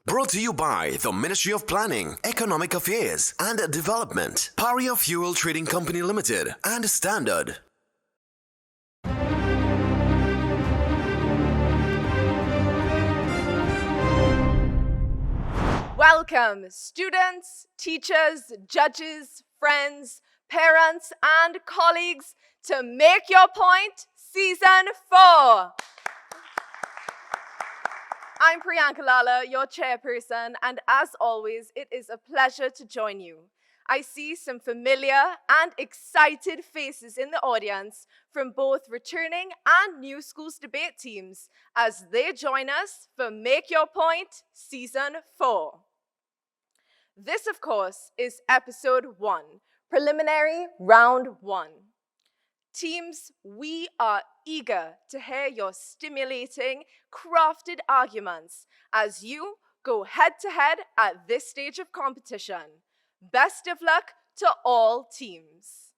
Brought to you by the Ministry of Planning, Economic Affairs and Development, Paria Fuel Trading Company Limited, and Standard. Welcome, students, teachers, judges, friends, parents, and colleagues to Make Your Point Season 4. I'm Priyanka Lala, your chairperson, and as always, it is a pleasure to join you. I see some familiar and excited faces in the audience from both returning and new schools debate teams as they join us for Make Your Point Season 4. This, of course, is episode 1, preliminary round 1. Teams, we are eager to hear your stimulating, crafted arguments as you go head-to-head at this stage of competition. Best of luck to all teams.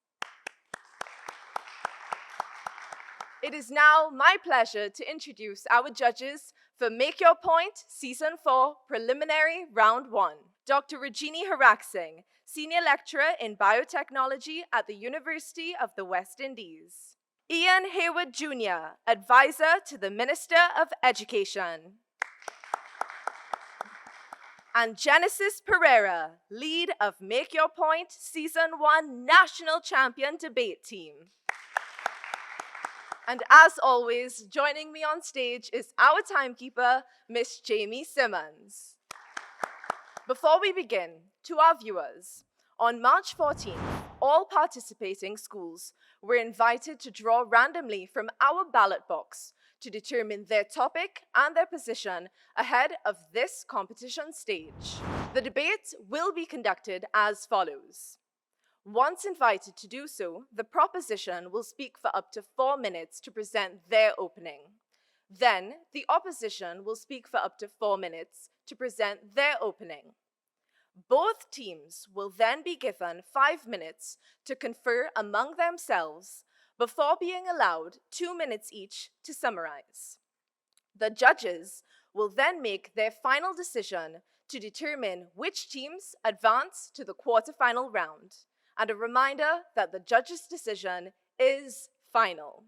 It is now my pleasure to introduce our judges for Make Your Point Season 4 Preliminary Round 1. Dr. Rajini Haraksingh, Senior Lecturer in Biotechnology at the University of the West Indies. Ian Hayward Jr., Advisor to the Minister of Education. And Genesis Pereira, Lead of Make Your Point Season 1 National Champion Debate Team. And as always, joining me on stage is our timekeeper, Miss Jamie Simmons. Before we begin, to our viewers, on March 14th, all participating schools were invited to draw randomly from our ballot box to determine their topic and their position ahead of this competition stage. The debate will be conducted as follows. Once invited to do so, the proposition will speak for up to 4 minutes to present their opening. Then, the opposition will speak for up to 4 minutes to present their opening. Both teams will then be given 5 minutes to confer among themselves before being allowed 2 minutes each to summarize. The judges will then make their final decision to determine which teams advance to the quarterfinal round. And a reminder that the judge's decision is final.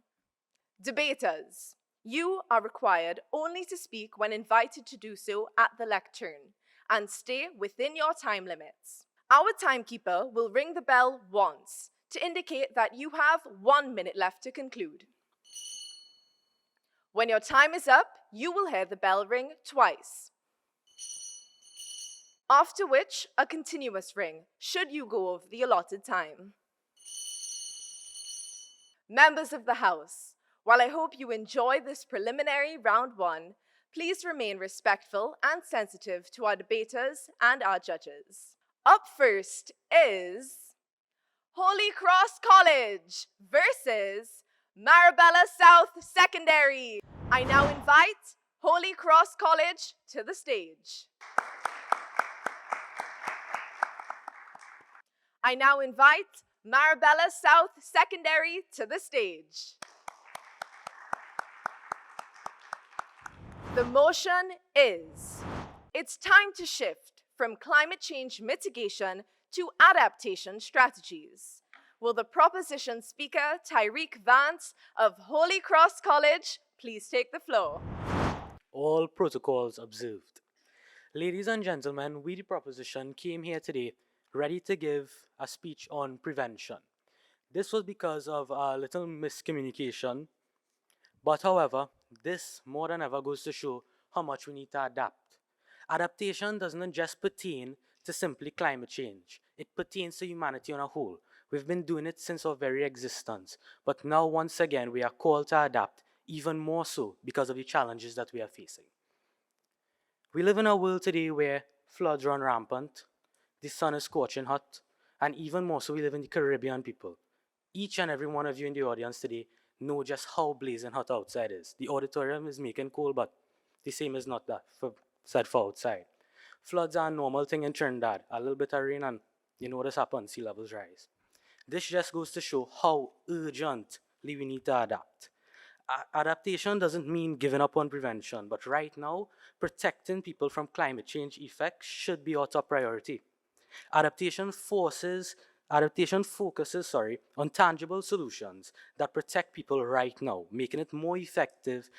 Debaters, you are required only to speak when invited to do so at the lectern and stay within your time limits. Our timekeeper will ring the bell once to indicate that you have 1 minute left to conclude. When your time is up, you will hear the bell ring twice. After which, a continuous ring, should you go over the allotted time. Members of the House, while I hope you enjoy this preliminary round 1, please remain respectful and sensitive to our debaters and our judges. Up first is Holy Cross College versus Marabella South Secondary. I now invite Holy Cross College to the stage. I now invite Marabella South Secondary to the stage. The motion is, it's time to shift from climate change mitigation to adaptation strategies. Will the proposition speaker, Tyreek Vance of Holy Cross College, please take the floor? All protocols observed. Ladies and gentlemen, we the proposition came here today ready to give a speech on prevention. This was because of a little miscommunication, but however, this more than ever goes to show how much we need to adapt. Adaptation doesn't just pertain to simply climate change. It pertains to humanity on a whole. We've been doing it since our very existence, but now once again we are called to adapt, even more so because of the challenges that we are facing. We live in a world today where floods run rampant, the sun is scorching hot, and even more so we live in the Caribbean people. Each and every one of you in the audience today know just how blazing hot outside is. The auditorium is making cold, but the same is not that said for outside. Floods are a normal thing in Trinidad. A little bit of rain and you know what has happened, sea levels rise. This just goes to show how urgently we need to adapt. Adaptation doesn't mean giving up on prevention, but right now, protecting people from climate change effects should be our top priority. Adaptation forces Adaptation focuses, on tangible solutions that protect people right now, making it a more effective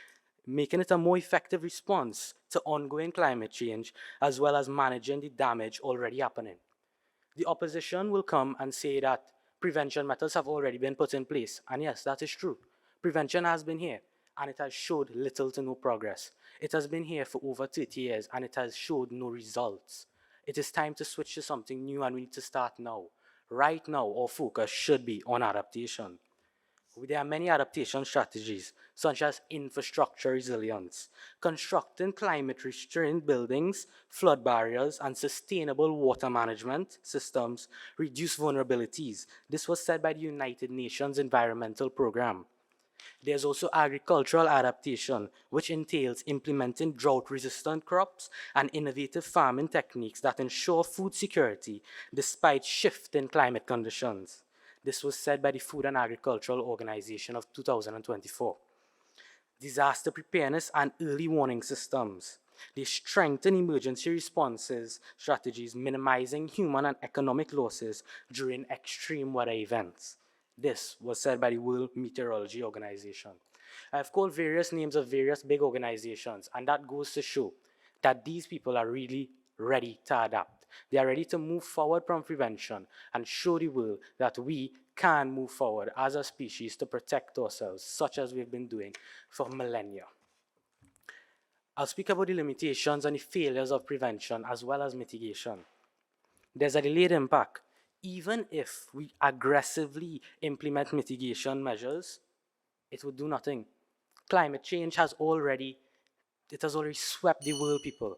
response to ongoing climate change as well as managing the damage already happening. The opposition will come and say that prevention methods have already been put in place. And yes, that is true. Prevention has been here and it has showed little to no progress. It has been here for over 30 years and it has showed no results. It is time to switch to something new and we need to start now. Right now, our focus should be on adaptation. There are many adaptation strategies, such as infrastructure resilience, constructing climate-restrained buildings, flood barriers, and sustainable water management systems reduce vulnerabilities. This was said by the United Nations Environmental Programme. There's also agricultural adaptation, which entails implementing drought-resistant crops and innovative farming techniques that ensure food security despite shifting climate conditions. This was said by the Food and Agricultural Organization of 2024. Disaster preparedness and early warning systems. They strengthen emergency responses strategies, minimizing human and economic losses during extreme weather events. This was said by the World Meteorology Organization. I've called various names of various big organizations, and that goes to show that these people are really ready to adapt. They are ready to move forward from prevention and show the world that we can move forward as a species to protect ourselves, such as we've been doing for millennia. I'll speak about the limitations and the failures of prevention as well as mitigation. There's a delayed impact. Even if we aggressively implement mitigation measures, it would do nothing. Climate change has already swept the world, people.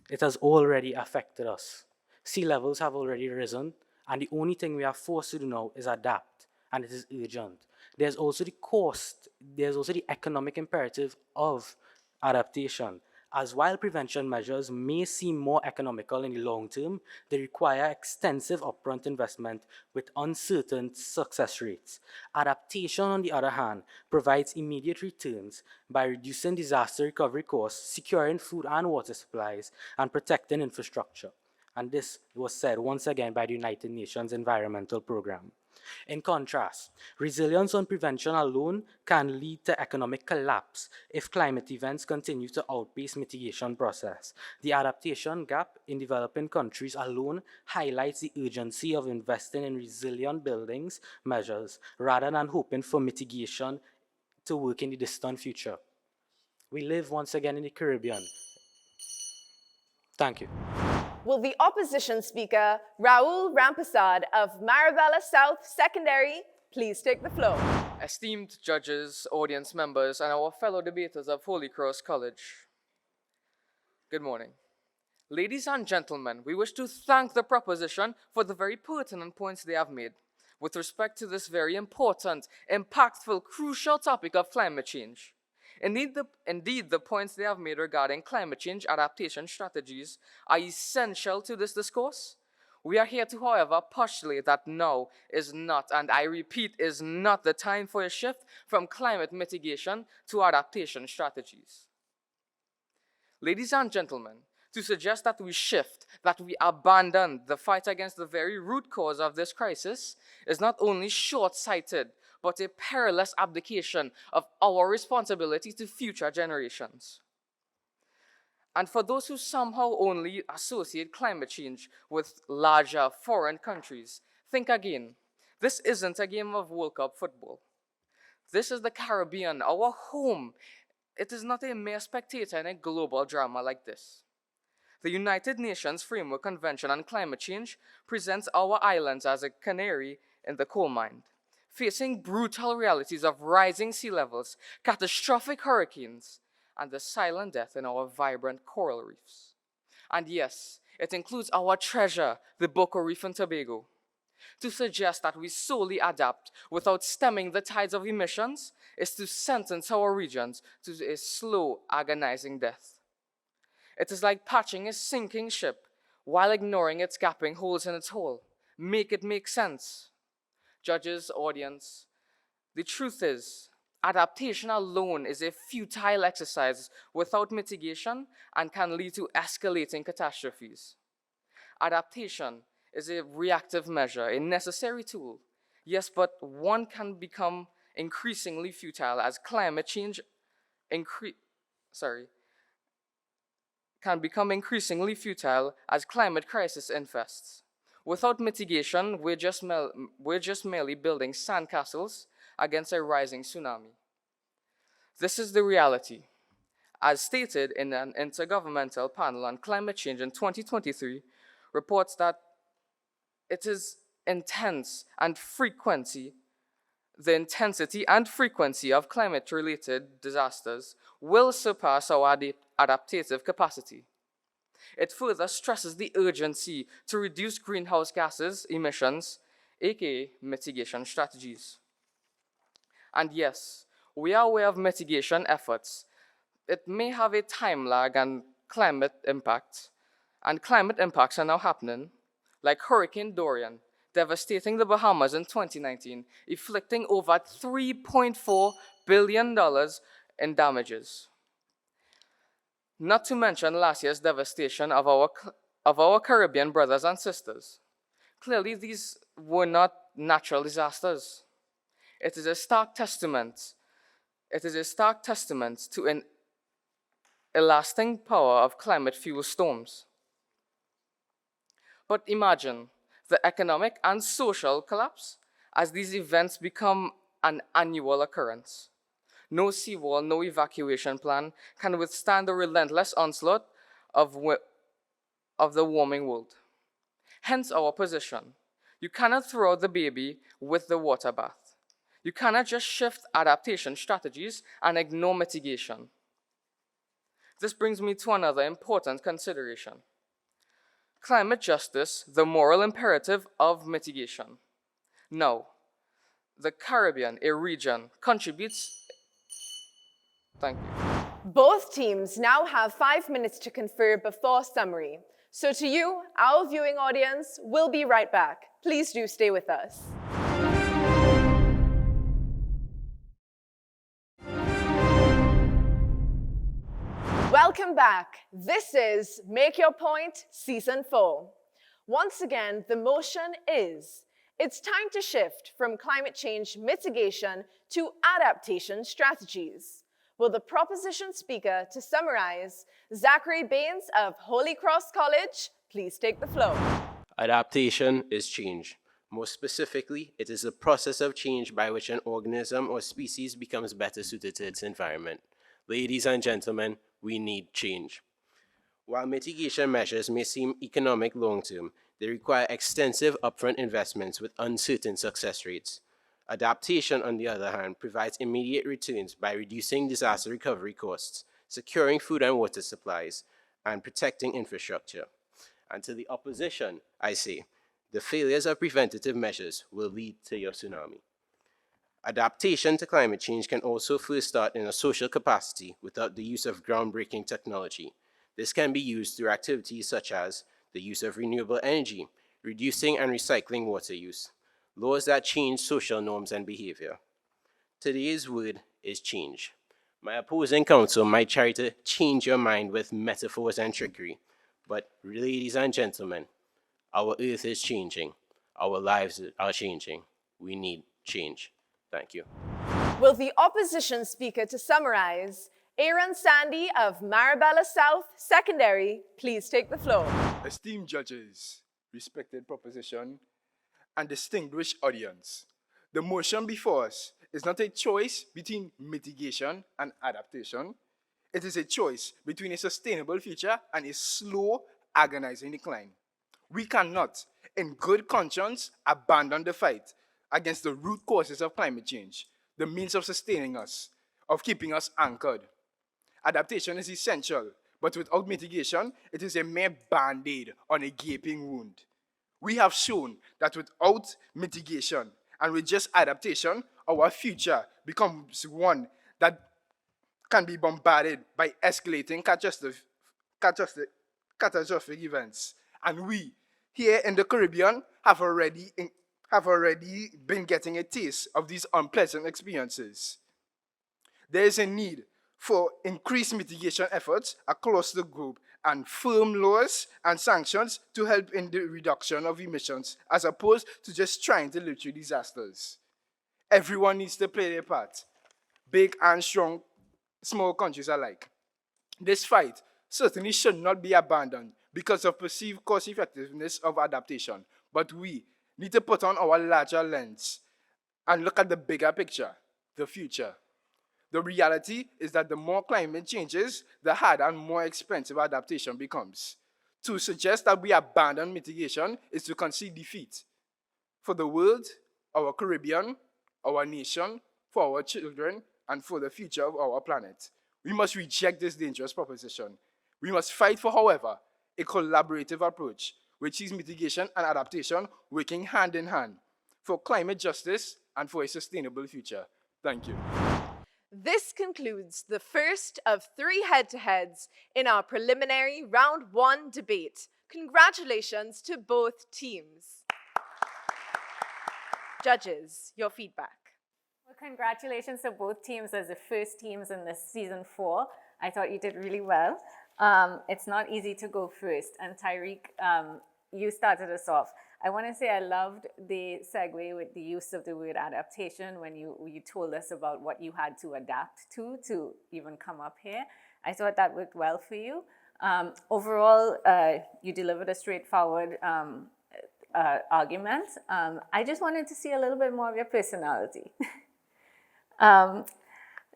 It has already affected us. Sea levels have already risen, and the only thing we are forced to do now is adapt, and it is urgent. There's also the economic imperative of adaptation, as while prevention measures may seem more economical in the long term, they require extensive upfront investment with uncertain success rates. Adaptation, on the other hand, provides immediate returns by reducing disaster recovery costs, securing food and water supplies, and protecting infrastructure. And this was said once again by the United Nations Environmental Programme. In contrast, resilience on prevention alone can lead to economic collapse if climate events continue to outpace mitigation process. The adaptation gap in developing countries alone highlights the urgency of investing in resilient buildings measures rather than hoping for mitigation to work in the distant future. We live once again in the Caribbean. Thank you. Will the opposition speaker, Raul Rampasad of Marabella South Secondary, please take the floor? Esteemed judges, audience members, and our fellow debaters of Holy Cross College, good morning. Ladies and gentlemen, we wish to thank the proposition for the very pertinent points they have made with respect to this very important, impactful, crucial topic of climate change. Indeed, the points they have made regarding climate change adaptation strategies are essential to this discourse. We are here to, however, postulate that now is not, and I repeat, is not the time for a shift from climate mitigation to adaptation strategies. Ladies and gentlemen, to suggest that we shift, that we abandon the fight against the very root cause of this crisis is not only short-sighted, but a perilous abdication of our responsibility to future generations. And for those who somehow only associate climate change with larger foreign countries, think again. This isn't a game of World Cup football. This is the Caribbean, our home. It is not a mere spectator in a global drama like this. The United Nations Framework Convention on Climate Change presents our islands as a canary in the coal mine, facing brutal realities of rising sea levels, catastrophic hurricanes, and the silent death in our vibrant coral reefs. And yes, it includes our treasure, the Boco Reef in Tobago. To suggest that we solely adapt without stemming the tides of emissions is to sentence our regions to a slow, agonizing death. It is like patching a sinking ship while ignoring its gaping holes in its hull. Make it make sense. Judges, audience, the truth is, Adaptation alone is a futile exercise without mitigation and can lead to escalating catastrophes. Adaptation is a reactive measure, a necessary tool, yes, but one can become increasingly futile as climate change can become increasingly futile as climate crisis infests. Without mitigation, we're just merely building sandcastles against a rising tsunami. This is the reality. As stated in an intergovernmental panel on climate change in 2023, reports that it is the intensity and frequency of climate-related disasters will surpass our adaptive capacity. It further stresses the urgency to reduce greenhouse gases emissions, aka mitigation strategies. And yes, we are aware of mitigation efforts. It may have a time lag and climate impacts are now happening, like Hurricane Dorian, devastating the Bahamas in 2019, inflicting over $3.4 billion in damages. Not to mention last year's devastation of our Caribbean brothers and sisters. Clearly, these were not natural disasters. It is a stark testament to an lasting power of climate fuel storms. But imagine the economic and social collapse as these events become an annual occurrence. No seawall, no evacuation plan can withstand the relentless onslaught of the warming world. Hence our position. You cannot throw out the baby with the water bath. You cannot just shift adaptation strategies and ignore mitigation. This brings me to another important consideration. Climate justice, the moral imperative of mitigation. Now, the Caribbean, a region, contributes. Thank you. Both teams now have 5 minutes to confer before summary. So to you, our viewing audience, we'll be right back. Please do stay with us. Welcome back. This is Make Your Point Season 4. Once again, the motion is, it's time to shift from climate change mitigation to adaptation strategies. Will the proposition speaker to summarize, Zachary Baines of Holy Cross College, please take the floor. Adaptation is change. More specifically, it is the process of change by which an organism or species becomes better suited to its environment. Ladies and gentlemen, we need change. While mitigation measures may seem economic long-term, they require extensive upfront investments with uncertain success rates. Adaptation, on the other hand, provides immediate returns by reducing disaster recovery costs, securing food and water supplies, and protecting infrastructure. And to the opposition, I say, the failures of preventative measures will lead to your tsunami. Adaptation to climate change can also first start in a social capacity without the use of groundbreaking technology. This can be used through activities such as the use of renewable energy, reducing and recycling water use, laws that change social norms and behavior. Today's word is change. My opposing counsel might try to change your mind with metaphors and trickery, but ladies and gentlemen, our earth is changing. Our lives are changing. We need change. Thank you. Will the opposition speaker to summarize, Aaron Sandy of Marabella South Secondary, please take the floor. Esteemed judges, respected proposition, and distinguished audience, the motion before us is not a choice between mitigation and adaptation. It is a choice between a sustainable future and a slow, agonizing decline. We cannot, in good conscience, abandon the fight against the root causes of climate change, the means of sustaining us, of keeping us anchored. Adaptation is essential, but without mitigation, it is a mere band-aid on a gaping wound. We have shown that without mitigation and with just adaptation, our future becomes one that can be bombarded by escalating catastrophic events. And we, here in the Caribbean, have already been getting a taste of these unpleasant experiences. there is a need for increased mitigation efforts across the globe and firm laws and sanctions to help in the reduction of emissions as opposed to just trying to live through disasters. Everyone needs to play their part, big and strong, small countries alike. This fight certainly should not be abandoned because of perceived cost effectiveness of adaptation, but we need to put on our larger lens and look at the bigger picture, the future. The reality is that the more climate changes, the harder and more expensive adaptation becomes. To suggest that we abandon mitigation is to concede defeat. For the world, our Caribbean, our nation, for our children, and for the future of our planet, we must reject this dangerous proposition. We must fight for, however, a collaborative approach, which sees mitigation and adaptation working hand in hand for climate justice and for a sustainable future. Thank you. This concludes the first of 3 head-to-heads in our preliminary round 1 debate. Congratulations to both teams. Judges, your feedback. Well, congratulations to both teams as the first teams in this season 4. I thought you did really well. It's not easy to go first. And Tyreek, you started us off. I want to say I loved the segue with the use of the word adaptation when you told us about what you had to adapt to even come up here. I thought that worked well for you. Overall, you delivered a straightforward argument. I just wanted to see a little bit more of your personality.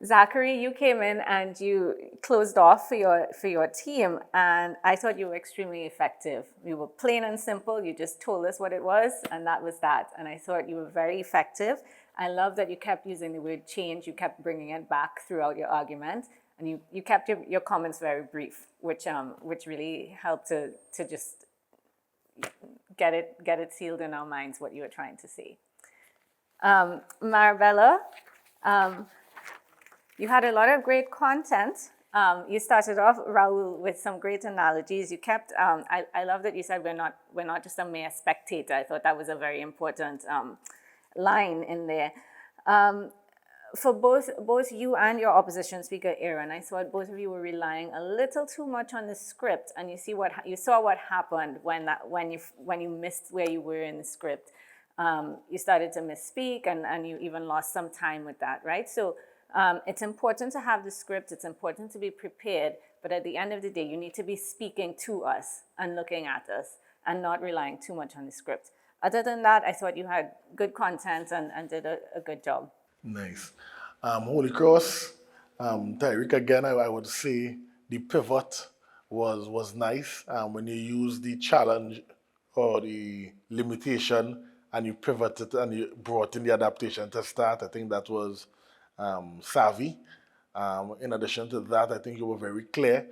Zachary, you came in and you closed off for your team, and I thought you were extremely effective. You were plain and simple. You just told us what it was, and that was that. And I thought you were very effective. I love that you kept using the word change. You kept bringing it back throughout your argument, and you kept your comments very brief, which really helped to just get it sealed in our minds what you were trying to say. Marabella. You had a lot of great content. You started off, Raul, with some great analogies. You kept, I love that you said we're not just a mere spectator. I thought that was a very important line in there. For both you and your opposition speaker, Aaron, I thought both of you were relying a little too much on the script, and you saw what happened when you missed where you were in the script. You started to misspeak, and you even lost some time with that, right? So. It's important to have the script, it's important to be prepared, but at the end of the day, you need to be speaking to us and looking at us and not relying too much on the script. Other than that, I thought you had good content and did a good job. Nice. Holy Cross, Tyreek, again, I would say the pivot was nice. When you use the challenge or the limitation and you pivoted and you brought in the adaptation to start, I think that was savvy. In addition to that, I think you were very clear.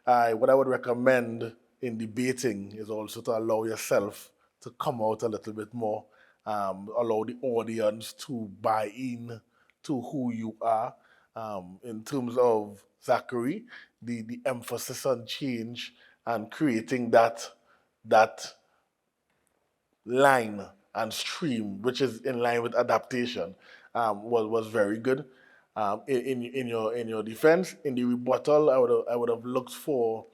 What I would recommend in debating is also to allow yourself to come out a little bit more, allow the audience to buy in to who you are. In terms of Zachary, the emphasis on change and creating that line and stream, which is in line with adaptation, was very good. In your defense, in the rebuttal, I would have looked for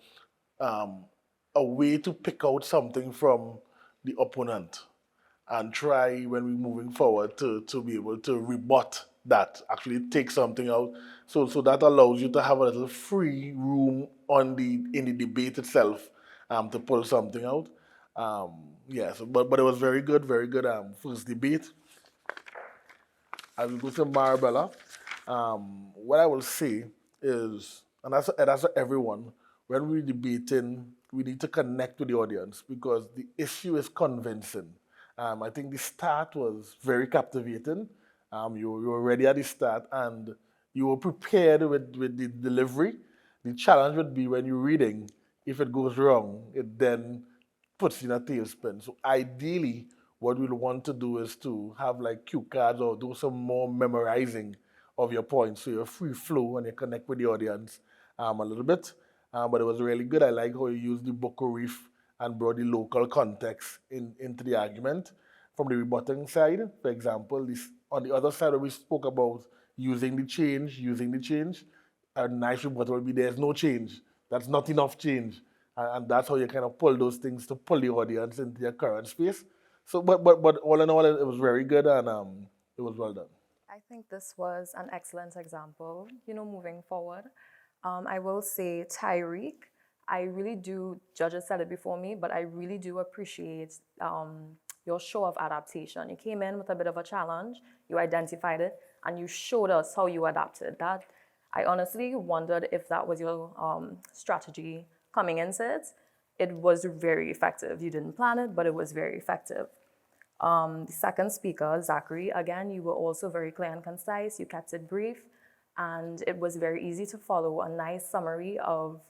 a way to pick out something from the opponent and try, when we're moving forward, to be able to rebut that, actually take something out. So that allows you to have a little free room in the debate itself to pull something out. But it was very good first debate. I will go to Marabella. What I will say is, and that's for everyone, when we're debating, we need to connect with the audience because the issue is convincing. I think the start was very captivating. You were ready at the start and you were prepared with the delivery. The challenge would be when you're reading, if it goes wrong, it then puts you in a tailspin. So ideally, what we'll want to do is to have like cue cards or do some more memorizing of your points so you're free flow and you connect with the audience a little bit. But it was really good. I like how you used the Book of Reef and brought the local context into the argument. From the rebutting side, for example, on the other side we spoke about using the change, a nice rebuttal will be there's no change. That's not enough change. And that's how you kind of pull those things to pull the audience into your current space. So, but all in all, it was very good and it was well done. I think this was an excellent example, moving forward. I will say, Tyreek, I really do, judges said it before me, but I really do appreciate your show of adaptation. You came in with a bit of a challenge, you identified it, and you showed us how you adapted. That, I honestly wondered if that was your strategy coming into it. It was very effective. You didn't plan it, but it was very effective. The second speaker, Zachary, again, you were also very clear and concise. You kept it brief, and it was very easy to follow a nice summary of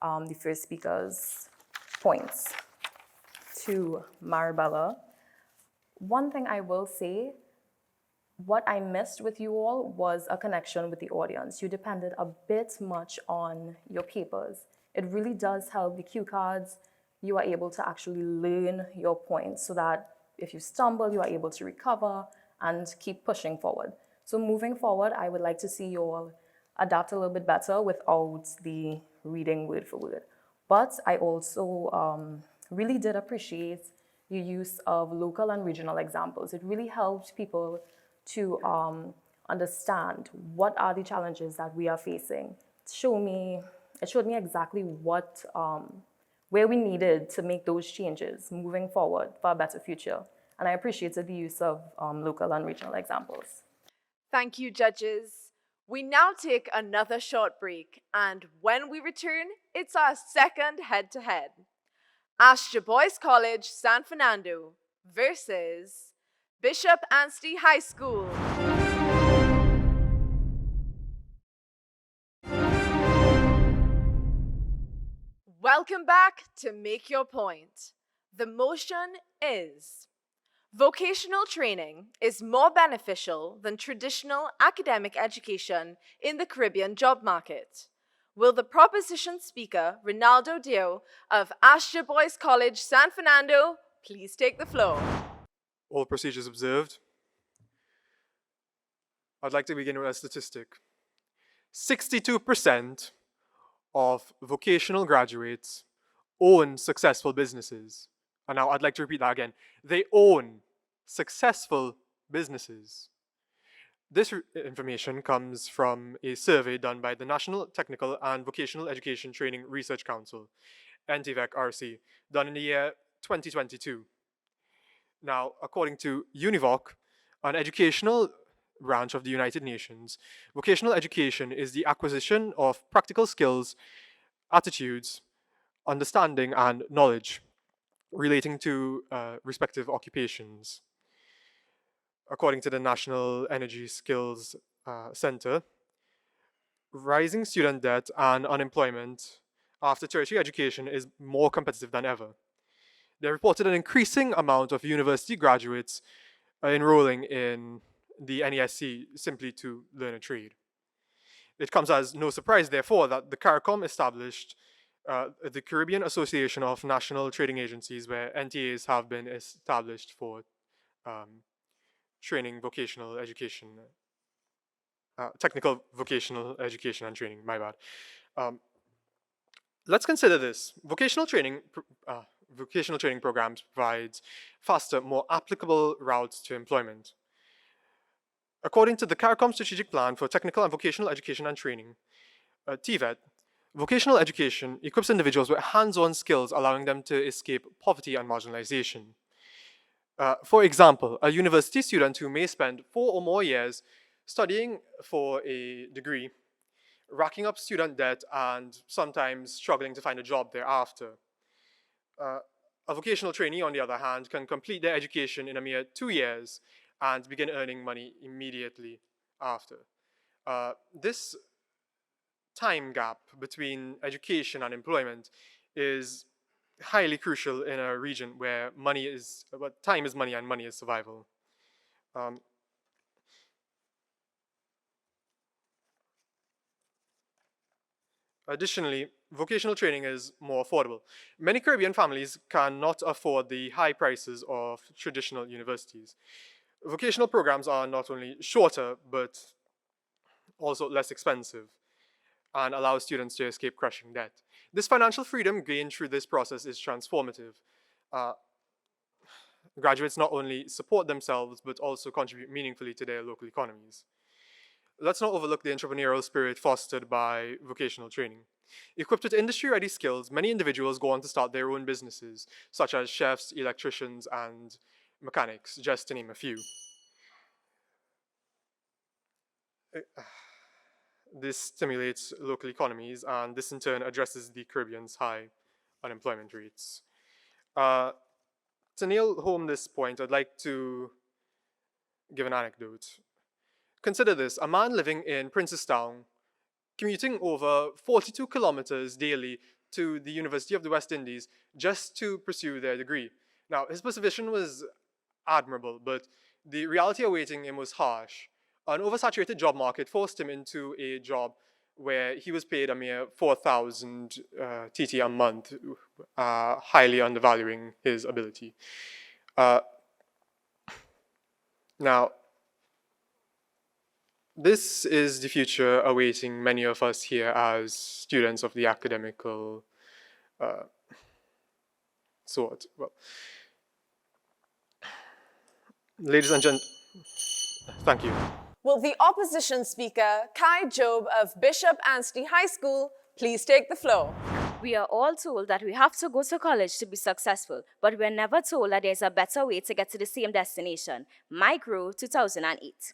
the first speaker's points. To Marabella, one thing I will say, what I missed with you all was a connection with the audience. You depended a bit much on your papers. It really does help the cue cards. You are able to actually learn your points so that if you stumble, you are able to recover and keep pushing forward. So moving forward, I would like to see you all adapt a little bit better without the reading word for word. But I also really did appreciate your use of local and regional examples. It really helped people to understand what are the challenges that we are facing. It showed me exactly what, where we needed to make those changes moving forward for a better future. And I appreciated the use of local and regional examples. Thank you, judges. We now take another short break, and when we return, it's our second head-to-head. Astor Boys College, San Fernando versus Bishop Anstey High School. Welcome back to Make Your Point. The motion is: vocational training is more beneficial than traditional academic education in the Caribbean job market. Will the proposition speaker, Ronaldo Dio of Astor Boys College, San Fernando, please take the floor? All procedures observed. I'd like to begin with a statistic. 62% of vocational graduates own successful businesses. And now I'd like to repeat that again. They own successful businesses. This information comes from a survey done by the National Technical and Vocational Education Training Research Council, NTVEC-RC, done in the year 2022. Now, according to UNIVOC, an educational branch of the United Nations, vocational education is the acquisition of practical skills, attitudes, understanding, and knowledge relating to respective occupations. According to the National Energy Skills Center, rising student debt and unemployment after tertiary education is more competitive than ever. They reported an increasing amount of university graduates enrolling in the NESC simply to learn a trade. It comes as no surprise, therefore, that the CARICOM established the Caribbean Association of National Trading Agencies, where NTAs have been established for training vocational education, technical vocational education and training, my bad. Let's consider this. Vocational training programs provide faster, more applicable routes to employment. According to the CARICOM Strategic Plan for Technical and Vocational Education and Training, TVET, vocational education equips individuals with hands-on skills, allowing them to escape poverty and marginalization. For example, a university student who may spend 4 or more years studying for a degree, racking up student debt, and sometimes struggling to find a job thereafter. A vocational trainee, on the other hand, can complete their education in a mere 2 years and begin earning money immediately after. This time gap between education and employment is highly crucial in a region where time is money and money is survival. Additionally, vocational training is more affordable. Many Caribbean families cannot afford the high prices of traditional universities. Vocational programs are not only shorter, but also less expensive, and allows students to escape crushing debt. This financial freedom gained through this process is transformative. Graduates not only support themselves, but also contribute meaningfully to their local economies. Let's not overlook the entrepreneurial spirit fostered by vocational training. Equipped with industry-ready skills, many individuals go on to start their own businesses, such as chefs, electricians, and mechanics, just to name a few. This stimulates local economies, and this in turn addresses the Caribbean's high unemployment rates. To nail home this point, I'd like to give an anecdote. Consider this: a man living in Princestown, commuting over 42 kilometers daily to the University of the West Indies just to pursue their degree. Now, his position was admirable, but the reality awaiting him was harsh. An oversaturated job market forced him into a job where he was paid a mere 4,000 TT a month, highly undervaluing his ability. Now, this is the future awaiting many of us here as students of the academical sort. Well, ladies and gentlemen, thank you. Will the opposition speaker, Kai Job of Bishop Anstey High School, please take the floor? We are all told that we have to go to college to be successful, but we're never told that there's a better way to get to the same destination. Mike Rowe, 2008.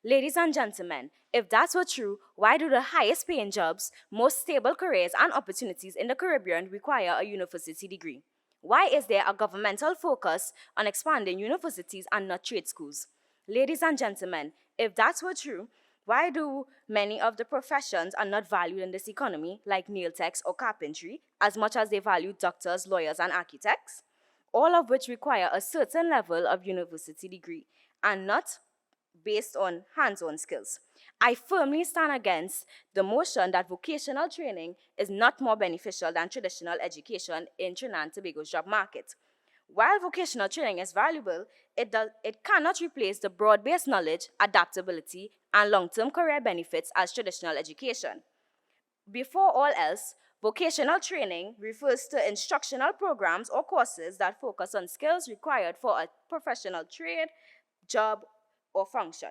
Ladies and gentlemen, if that were true, why do the highest paying jobs, most stable careers and opportunities in the Caribbean require a university degree? Why is there a governmental focus on expanding universities and not trade schools? Ladies and gentlemen, if that were true, why do many of the professions are not valued in this economy, like nail techs or carpentry, as much as they value doctors, lawyers, and architects? All of which require a certain level of university degree and not based on hands-on skills. I firmly stand against the motion that vocational training is not more beneficial than traditional education in Trinidad and Tobago's job market. While vocational training is valuable, it cannot replace the broad-based knowledge, adaptability, and long-term career benefits as traditional education. Before all else, vocational training refers to instructional programs or courses that focus on skills required for a professional trade, job, or function.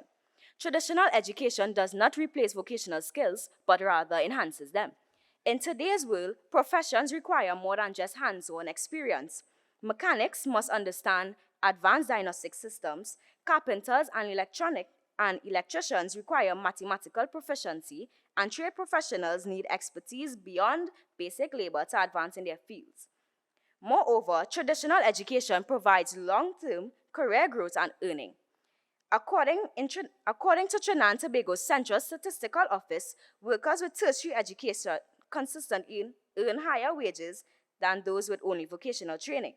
Traditional education does not replace vocational skills, but rather enhances them. In today's world, professions require more than just hands-on experience. Mechanics must understand advanced diagnostic systems. Carpenters and electricians require mathematical proficiency, and trade professionals need expertise beyond basic labor to advance in their fields. Moreover, traditional education provides long-term career growth and earning. According to Trinidad and Tobago's Central Statistical Office, workers with tertiary education consistently earn higher wages than those with only vocational training.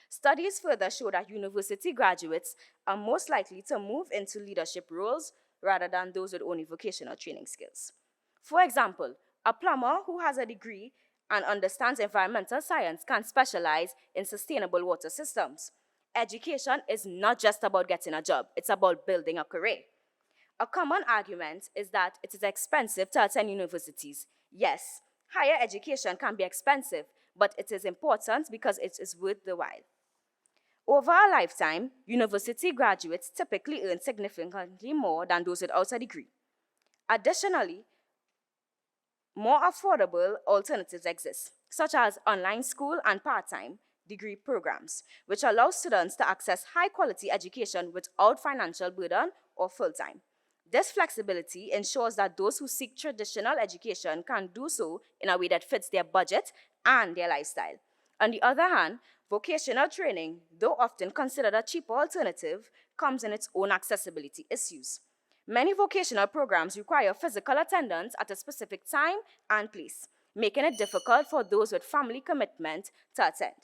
Studies further show that university graduates are most likely to move into leadership roles rather than those with only vocational training skills. For example, a plumber who has a degree and understands environmental science can specialize in sustainable water systems. Education is not just about getting a job, it's about building a career. A common argument is that it is expensive to attend universities. Yes, higher education can be expensive, but it is important because it is worth the while. Over a lifetime, university graduates typically earn significantly more than those without a degree. Additionally, more affordable alternatives exist, such as online school and part-time degree programs, which allow students to access high-quality education without financial burden or full-time. This flexibility ensures that those who seek traditional education can do so in a way that fits their budget and their lifestyle. On the other hand, vocational training, though often considered a cheaper alternative, comes in its own accessibility issues. Many vocational programs require physical attendance at a specific time and place, making it difficult for those with family commitment to attend.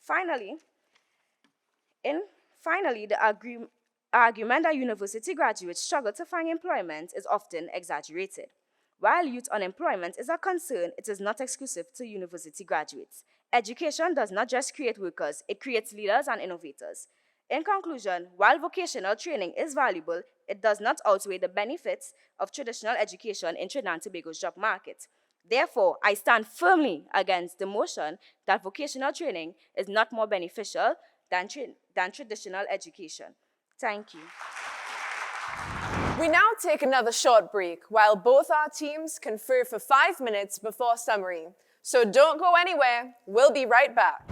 Finally, the argument that university graduates struggle to find employment is often exaggerated. While youth unemployment is a concern, it is not exclusive to university graduates. Education does not just create workers, it creates leaders and innovators. In conclusion, while vocational training is valuable, it does not outweigh the benefits of traditional education in Trinidad and Tobago's job market. Therefore, I stand firmly against the motion that vocational training is not more beneficial than traditional education. Thank you. We now take another short break while both our teams confer for 5 minutes before summary. So don't go anywhere. We'll be right back.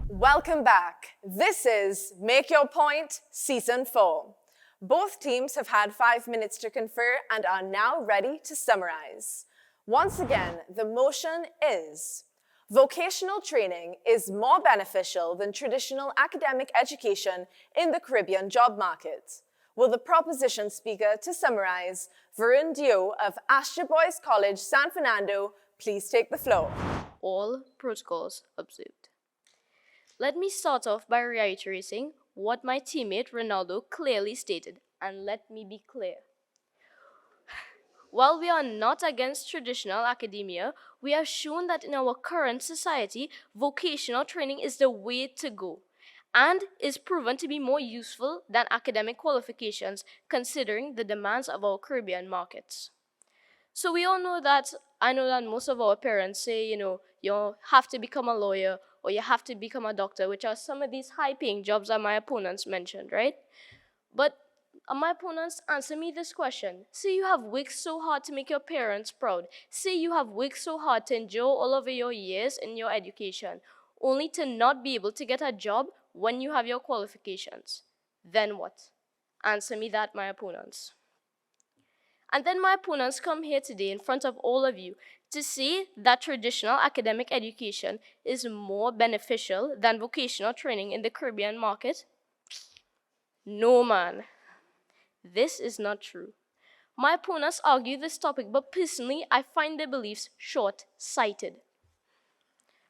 Welcome back. This is Make Your Point Season 4. Both teams have had 5 minutes to confer and are now ready to summarize. Once again, the motion is: vocational training is more beneficial than traditional academic education in the Caribbean job market. Will the proposition speaker to summarize, Varun Dio of Astor Boys College, San Fernando, please take the floor. All protocols observed. Let me start off by reiterating what my teammate Ronaldo clearly stated, and let me be clear. While we are not against traditional academia, we have shown that in our current society, vocational training is the way to go and is proven to be more useful than academic qualifications considering the demands of our Caribbean markets. So we all know that, I know that most of our parents say, you have to become a lawyer or you have to become a doctor, which are some of these high-paying jobs that my opponents mentioned, right? But my opponents, answer me this question. Say you have worked so hard to make your parents proud. Say you have worked so hard to endure all of your years in your education, only to not be able to get a job when you have your qualifications. Then what? Answer me that, my opponents. And then my opponents come here today in front of all of you to say that traditional academic education is more beneficial than vocational training in the Caribbean market? No, man. This is not true. My opponents argue this topic, but personally, I find their beliefs short-sighted.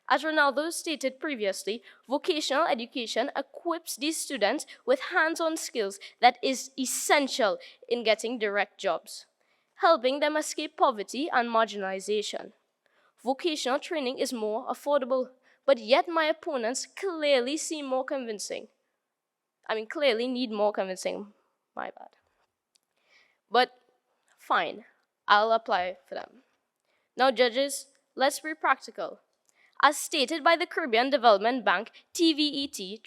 As Ronaldo stated previously, vocational education equips these students with hands-on skills that is essential in getting direct jobs, helping them escape poverty and marginalization. Vocational training is more affordable, but yet my opponents clearly seem more convincing. Clearly need more convincing, my bad. But fine, I'll apply for them. Now, judges, let's be practical. As stated by the Caribbean Development Bank, TVET,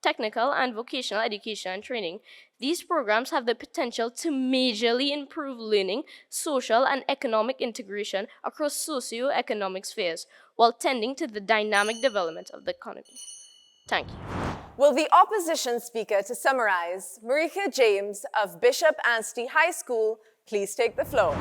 Technical and Vocational Education and Training, these programs have the potential to majorly improve learning, social and economic integration across socio-economic spheres, while tending to the dynamic development of the economy. Thank you. Will the opposition speaker to summarize, Marika James of Bishop Anstey High School, please take the floor.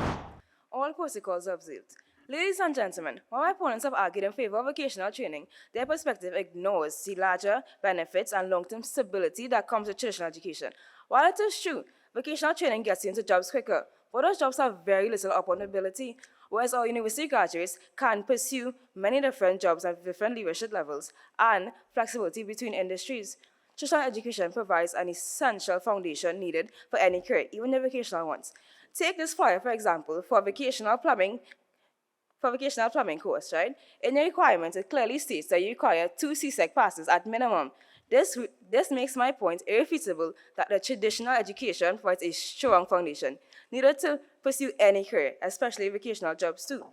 All protocols observed. Ladies and gentlemen, while my opponents have argued in favor of vocational training, their perspective ignores the larger benefits and long-term stability that comes with traditional education. While it is true, vocational training gets you into jobs quicker, but those jobs have very little upward mobility, whereas our university graduates can pursue many different jobs at different leadership levels and flexibility between industries. Traditional education provides an essential foundation needed for any career, even the vocational ones. Take this flyer, for example, for vocational plumbing course, right? In the requirements, it clearly states that you require 2 CSEC passes at minimum. This makes my point irrefutable that the traditional education provides a strong foundation needed to pursue any career, especially vocational jobs too.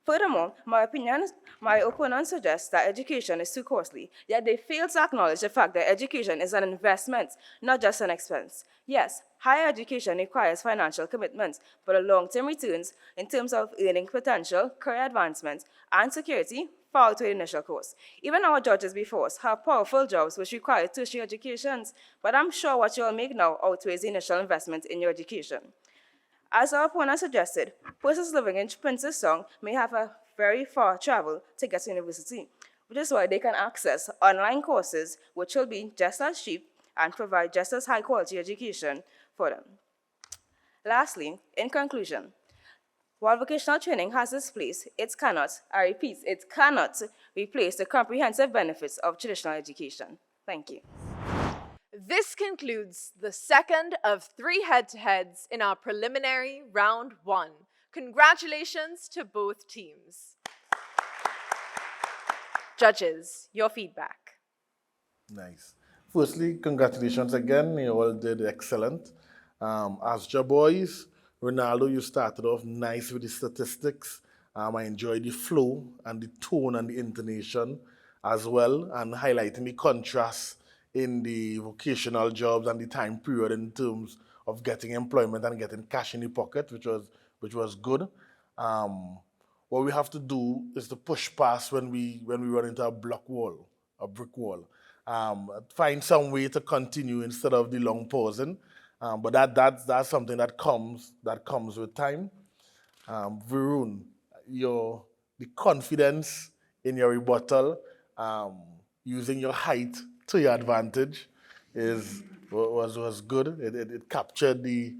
Furthermore, my opponents suggest that education is too costly, yet they fail to acknowledge the fact that education is an investment, not just an expense. Yes, higher education requires financial commitment, but the long-term returns in terms of earning potential, career advancement, and security far outweigh the initial cost. Even our judges before us have powerful jobs which require tertiary educations, but I'm sure what you all make now outweighs the initial investment in your education. As our opponent suggested, persons living in Princess Song may have a very far travel to get to university, which is why they can access online courses which will be just as cheap and provide just as high quality education for them. Lastly, in conclusion, while vocational training has its place, it cannot, I repeat, it cannot replace the comprehensive benefits of traditional education. Thank you. This concludes the second of 3 head-to-heads in our preliminary round 1. Congratulations to both teams. Judges, your feedback. Nice. Firstly, congratulations again. You all did excellent. As your boys, Ronaldo, you started off nice with the statistics. I enjoyed the flow and the tone and the intonation as well, and highlighting the contrast in the vocational jobs and the time period in terms of getting employment and getting cash in the pocket, which was good. What we have to do is to push past when we run into a brick wall. Find some way to continue instead of the long pausing. But that's something that comes with time. Varun, the confidence in your rebuttal, using your height to your advantage, was good. It captured the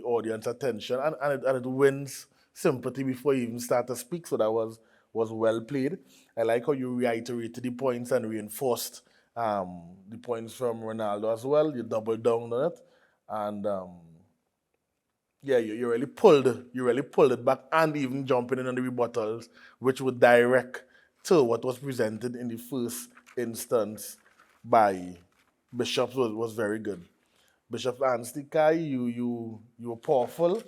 audience attention and it wins sympathy before you even start to speak. So that was well played. I like how you reiterated the points and reinforced the points from Ronaldo as well. You doubled down on it, and you really pulled it back, and even jumping in on the rebuttals, which would direct to what was presented in the first instance by Bishop was very good. Bishop Anstikai, you were powerful,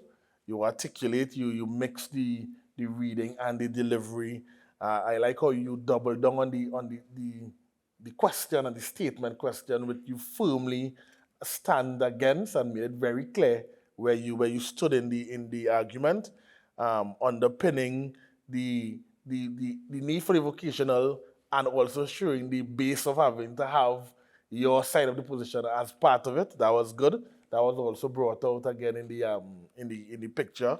you articulate, you mix the reading and the delivery. I like how you doubled down on the question and the statement question, which you firmly stand against and made it very clear where you stood in the argument, underpinning the need for the vocational and also showing the base of having to have your side of the position as part of it. That was good. That was also brought out again in the picture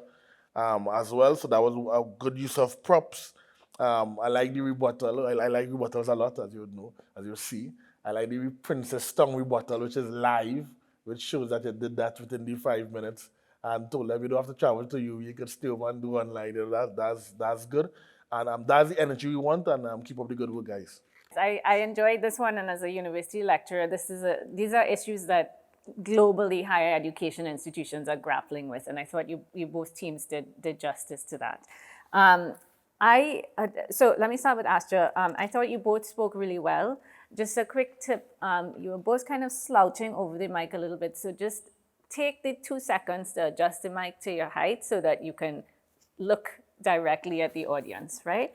as well. So that was a good use of props. I like the rebuttal. I like rebuttals a lot, as you would know, as you see. I like the Princess Tongue rebuttal, which is live, which shows that you did that within the 5 minutes and told them you don't have to travel to you can stay home and do online. That's good. And that's the energy we want, and keep up the good work, guys. I enjoyed this one, and as a university lecturer, these are issues that globally higher education institutions are grappling with, and I thought you both teams did justice to that. So let me start with Astra. I thought you both spoke really well. Just a quick tip, you were both kind of slouching over the mic a little bit, so just take the 2 seconds to adjust the mic to your height so that you can look directly at the audience, right?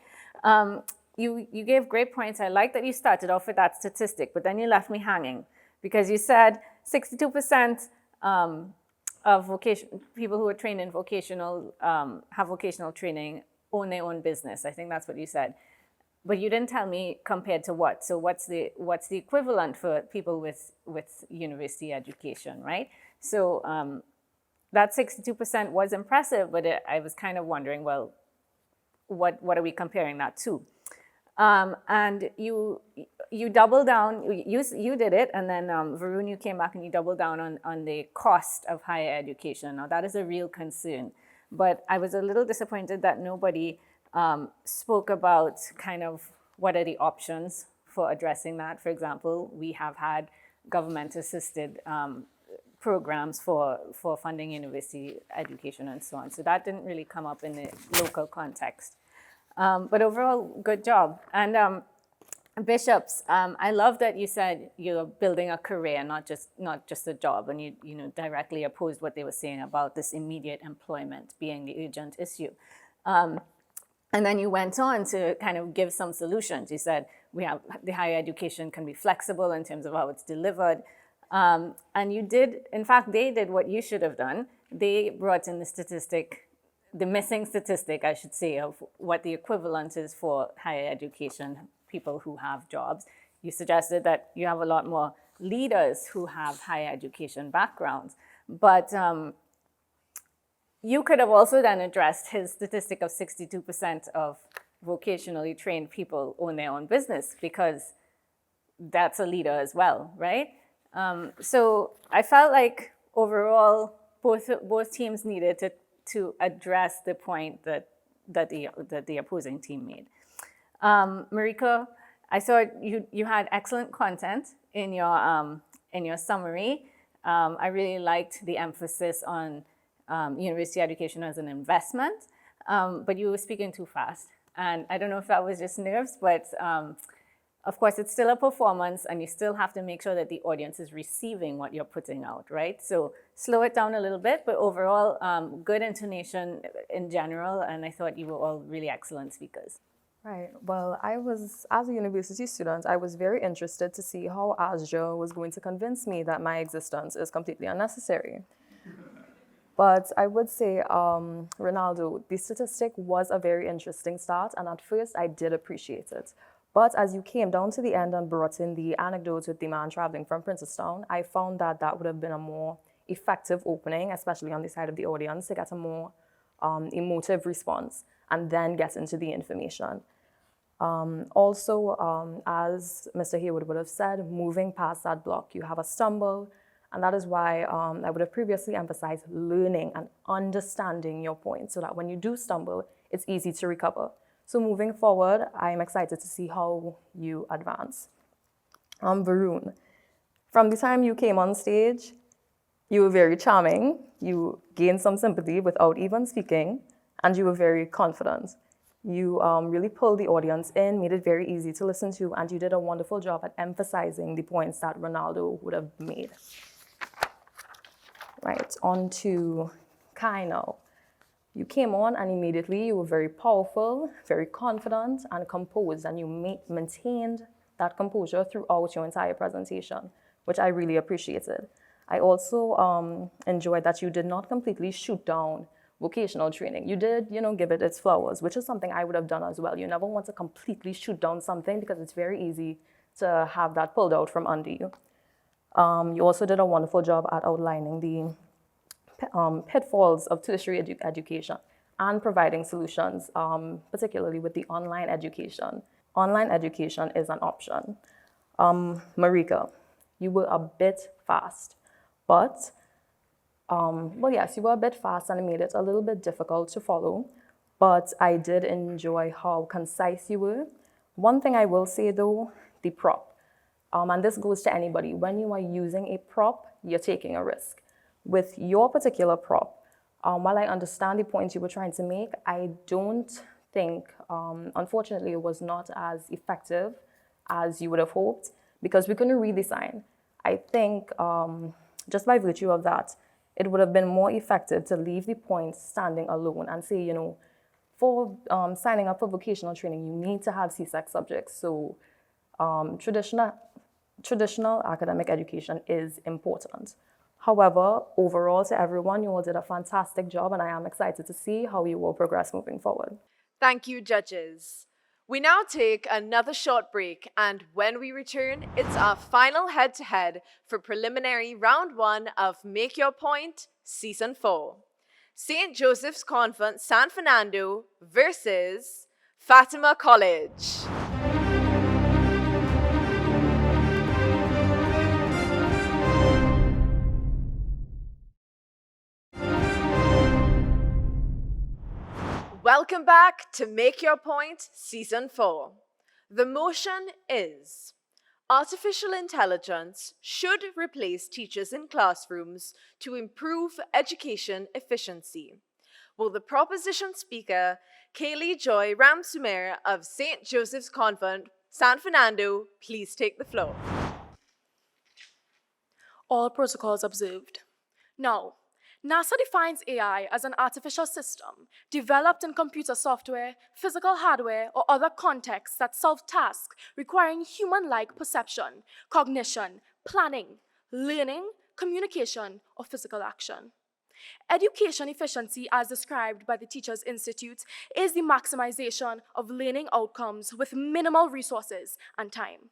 You gave great points. I like that you started off with that statistic, but then you left me hanging because you said 62% of people who are trained in vocational, have vocational training, own their own business. I think that's what you said. But you didn't tell me compared to what. So what's the equivalent for people with university education, right? So that 62% was impressive, but I was kind of wondering, well, what are we comparing that to? And you doubled down, you did it, and then Varun, you came back and you doubled down on the cost of higher education. Now that is a real concern, but I was a little disappointed that nobody spoke about kind of what are the options for addressing that. For example, we have had government-assisted programs for funding university education and so on. So that didn't really come up in the local context. But overall, good job. And Bishops, I love that you said you're building a career, not just a job, and you directly opposed what they were saying about this immediate employment being the urgent issue. And then you went on to kind of give some solutions. You said we have the higher education can be flexible in terms of how it's delivered. And you did, in fact, they did what you should have done. They brought in the missing statistic, I should say, of what the equivalent is for higher education, people who have jobs. You suggested that you have a lot more leaders who have higher education backgrounds. But you could have also then addressed his statistic of 62% of vocationally trained people own their own business, because that's a leader as well, right? So I felt like overall both teams needed to address the point that the opposing team made. Marika, I thought you had excellent content in your in your summary. I really liked the emphasis on university education as an investment, but you were speaking too fast. And I don't know if that was just nerves, but of course, it's still a performance, and you still have to make sure that the audience is receiving what you're putting out, right? So slow it down a little bit, but overall, good intonation in general, and I thought you were all really excellent speakers. Right. Well, as a university student, I was very interested to see how Azure was going to convince me that my existence is completely unnecessary. But I would say, Ronaldo, the statistic was a very interesting start, and at first I did appreciate it. But as you came down to the end and brought in the anecdotes with the man traveling from Princeton, I found that that would have been a more effective opening, especially on the side of the audience, to get a more emotive response and then get into the information. Also, as Mr. Haywood would have said, moving past that block, you have a stumble, and that is why I would have previously emphasized learning and understanding your point so that when you do stumble, it's easy to recover. So moving forward, I'm excited to see how you advance. Varun, from the time you came on stage, you were very charming. You gained some sympathy without even speaking, and you were very confident. You really pulled the audience in, made it very easy to listen to, and you did a wonderful job at emphasizing the points that Ronaldo would have made. Right, on to Kai now. You came on and immediately you were very powerful, very confident and composed, and you maintained that composure throughout your entire presentation, which I really appreciated. I also enjoyed that you did not completely shoot down vocational training. You did, give it its flowers, which is something I would have done as well. You never want to completely shoot down something because it's very easy to have that pulled out from under you. You also did a wonderful job at outlining the pitfalls of tertiary education and providing solutions, particularly with the online education. Online education is an option. Marika, you were a bit fast, but, well, yes, you were a bit fast and it made it a little bit difficult to follow, but I did enjoy how concise you were. One thing I will say though, the prop, and this goes to anybody, when you are using a prop, you're taking a risk. With your particular prop, while I understand the points you were trying to make, I don't think, unfortunately, it was not as effective as you would have hoped because we couldn't read the sign. I think just by virtue of that, it would have been more effective to leave the points standing alone and say, for signing up for vocational training, you need to have CSEC subjects. So traditional academic education is important. However, overall to everyone, you all did a fantastic job, and I am excited to see how you will progress moving forward. Thank you, judges. We now take another short break, and when we return, it's our final head-to-head for preliminary round 1 of Make Your Point Season 4. St. Joseph's Convent, San Fernando versus Fatima College. Welcome back to Make Your Point Season 4. The motion is: artificial intelligence should replace teachers in classrooms to improve education efficiency. Will the proposition speaker, Kaylee Joy Ramsumer of St. Joseph's Convent, San Fernando, please take the floor? All protocols observed. Now, NASA defines AI as an artificial system developed in computer software, physical hardware, or other contexts that solve tasks requiring human-like perception, cognition, planning, learning, communication, or physical action. Education efficiency, as described by the Teachers Institute, is the maximization of learning outcomes with minimal resources and time.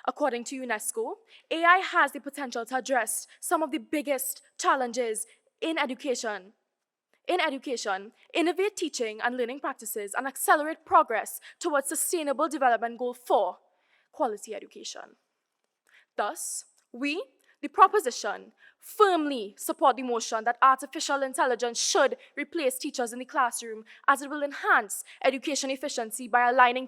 According to UNESCO, AI has the potential to address some of the biggest challenges in education, innovate teaching and learning practices, and accelerate progress towards Sustainable Development Goal 4, quality education. Thus, we, the The proposition firmly support the motion that artificial intelligence should replace teachers in the classroom, as it will enhance education efficiency by aligning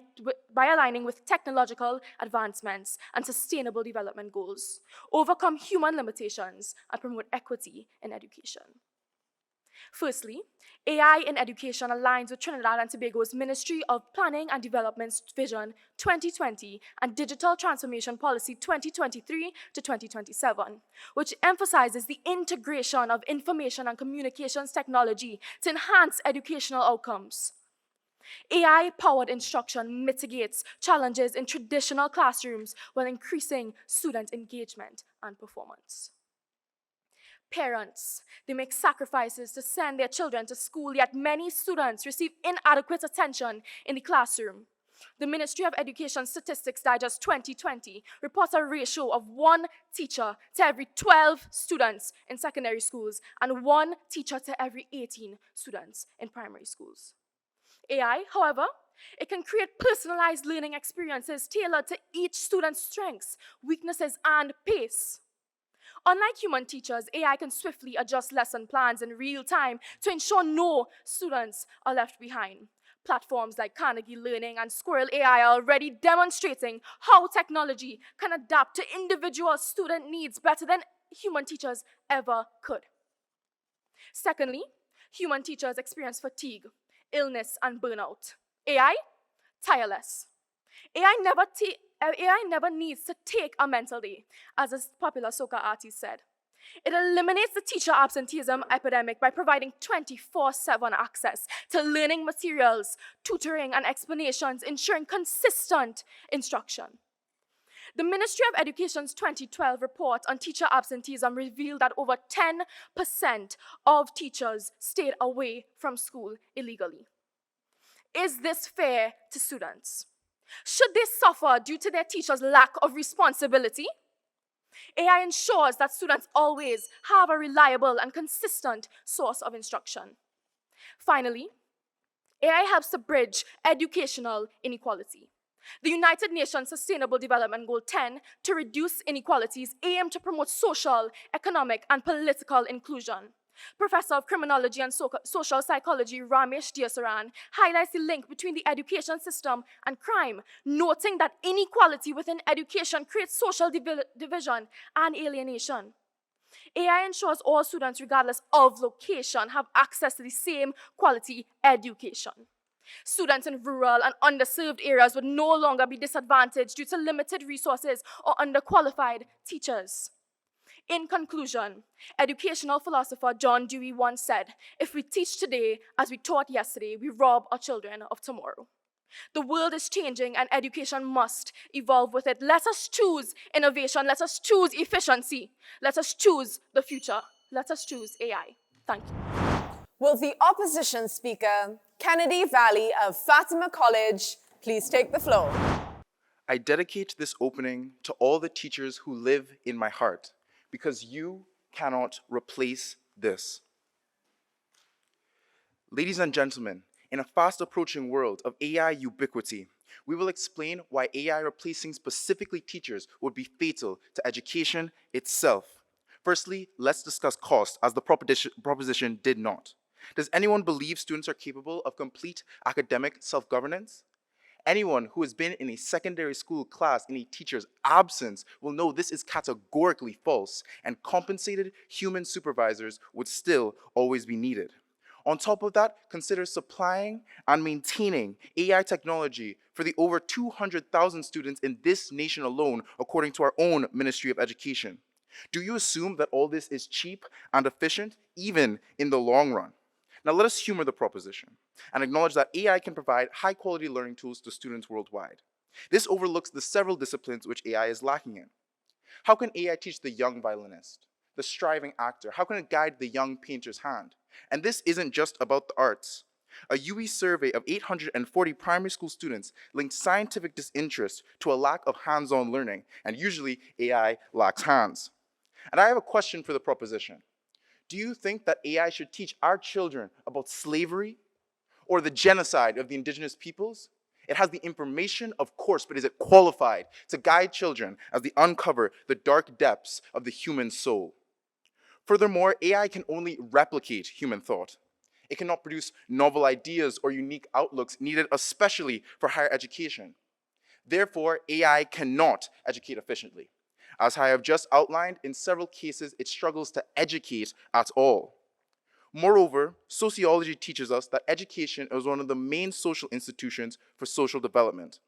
with technological advancements and sustainable development goals, overcome human limitations, and promote equity in education. Firstly, AI in education aligns with Trinidad and Tobago's Ministry of Planning and Development's Vision 2020 and Digital Transformation Policy 2023 to 2027, which emphasizes the integration of information and communications technology to enhance educational outcomes. AI-powered instruction mitigates challenges in traditional classrooms while increasing student engagement and performance. Parents, they make sacrifices to send their children to school, yet many students receive inadequate attention in the classroom. The Ministry of Education Statistics Digest 2020 reports a ratio of 1 teacher to every 12 students in secondary schools and 1 teacher to every 18 students in primary schools. AI, however, it can create personalized learning experiences tailored to each student's strengths, weaknesses, and pace. Unlike human teachers, AI can swiftly adjust lesson plans in real time to ensure no students are left behind. Platforms like Carnegie Learning and Squirrel AI are already demonstrating how technology can adapt to individual student needs better than human teachers ever could. Secondly, human teachers experience fatigue, illness, and burnout. AI, tireless. AI never needs to take a mental day, as a popular soca artist said. It eliminates the teacher absenteeism epidemic by providing 24/7 access to learning materials, tutoring, and explanations, ensuring consistent instruction. The Ministry of Education's 2012 report on teacher absenteeism revealed that over 10% of teachers stayed away from school illegally. Is this fair to students? Should they suffer due to their teachers' lack of responsibility? AI ensures that students always have a reliable and consistent source of instruction. Finally, AI helps to bridge educational inequality. The United Nations Sustainable Development Goal 10 to reduce inequalities aim to promote social, economic, and political inclusion. Professor of Criminology and Social Psychology Ramesh Diasaran highlights the link between the education system and crime, noting that inequality within education creates social division and alienation. AI ensures all students, regardless of location, have access to the same quality education. Students in rural and underserved areas would no longer be disadvantaged due to limited resources or underqualified teachers. In conclusion, educational philosopher John Dewey once said, "If we teach today as we taught yesterday, we rob our children of tomorrow." The world is changing and education must evolve with it. Let us choose innovation. Let us choose efficiency. Let us choose the future. Let us choose AI. Thank you. Will the opposition speaker, Kennedy Valley of Fatima College, please take the floor? I dedicate this opening to all the teachers who live in my heart, because you cannot replace this. Ladies and gentlemen, in a fast-approaching world of AI ubiquity, we will explain why AI replacing specifically teachers would be fatal to education itself. Firstly, let's discuss cost, as the proposition did not. Does anyone believe students are capable of complete academic self-governance? Anyone who has been in a secondary school class in a teacher's absence will know this is categorically false, and compensated human supervisors would still always be needed. On top of that, consider supplying and maintaining AI technology for the over 200,000 students in this nation alone, according to our own Ministry of Education. Do you assume that all this is cheap and efficient, even in the long run? Now let us humor the proposition and acknowledge that AI can provide high-quality learning tools to students worldwide. This overlooks the several disciplines which AI is lacking in. How can AI teach the young violinist, the striving actor? How can it guide the young painter's hand? And this isn't just about the arts. A UE survey of 840 primary school students linked scientific disinterest to a lack of hands-on learning, and usually AI lacks hands. And I have a question for the proposition. Do you think that AI should teach our children about slavery or the genocide of the indigenous peoples? It has the information, of course, but is it qualified to guide children as they uncover the dark depths of the human soul? Furthermore, AI can only replicate human thought. It cannot produce novel ideas or unique outlooks needed especially for higher education. Therefore, AI cannot educate efficiently. As I have just outlined, in several cases, it struggles to educate at all. Moreover, sociology teaches us that education is one of the main social institutions for social development.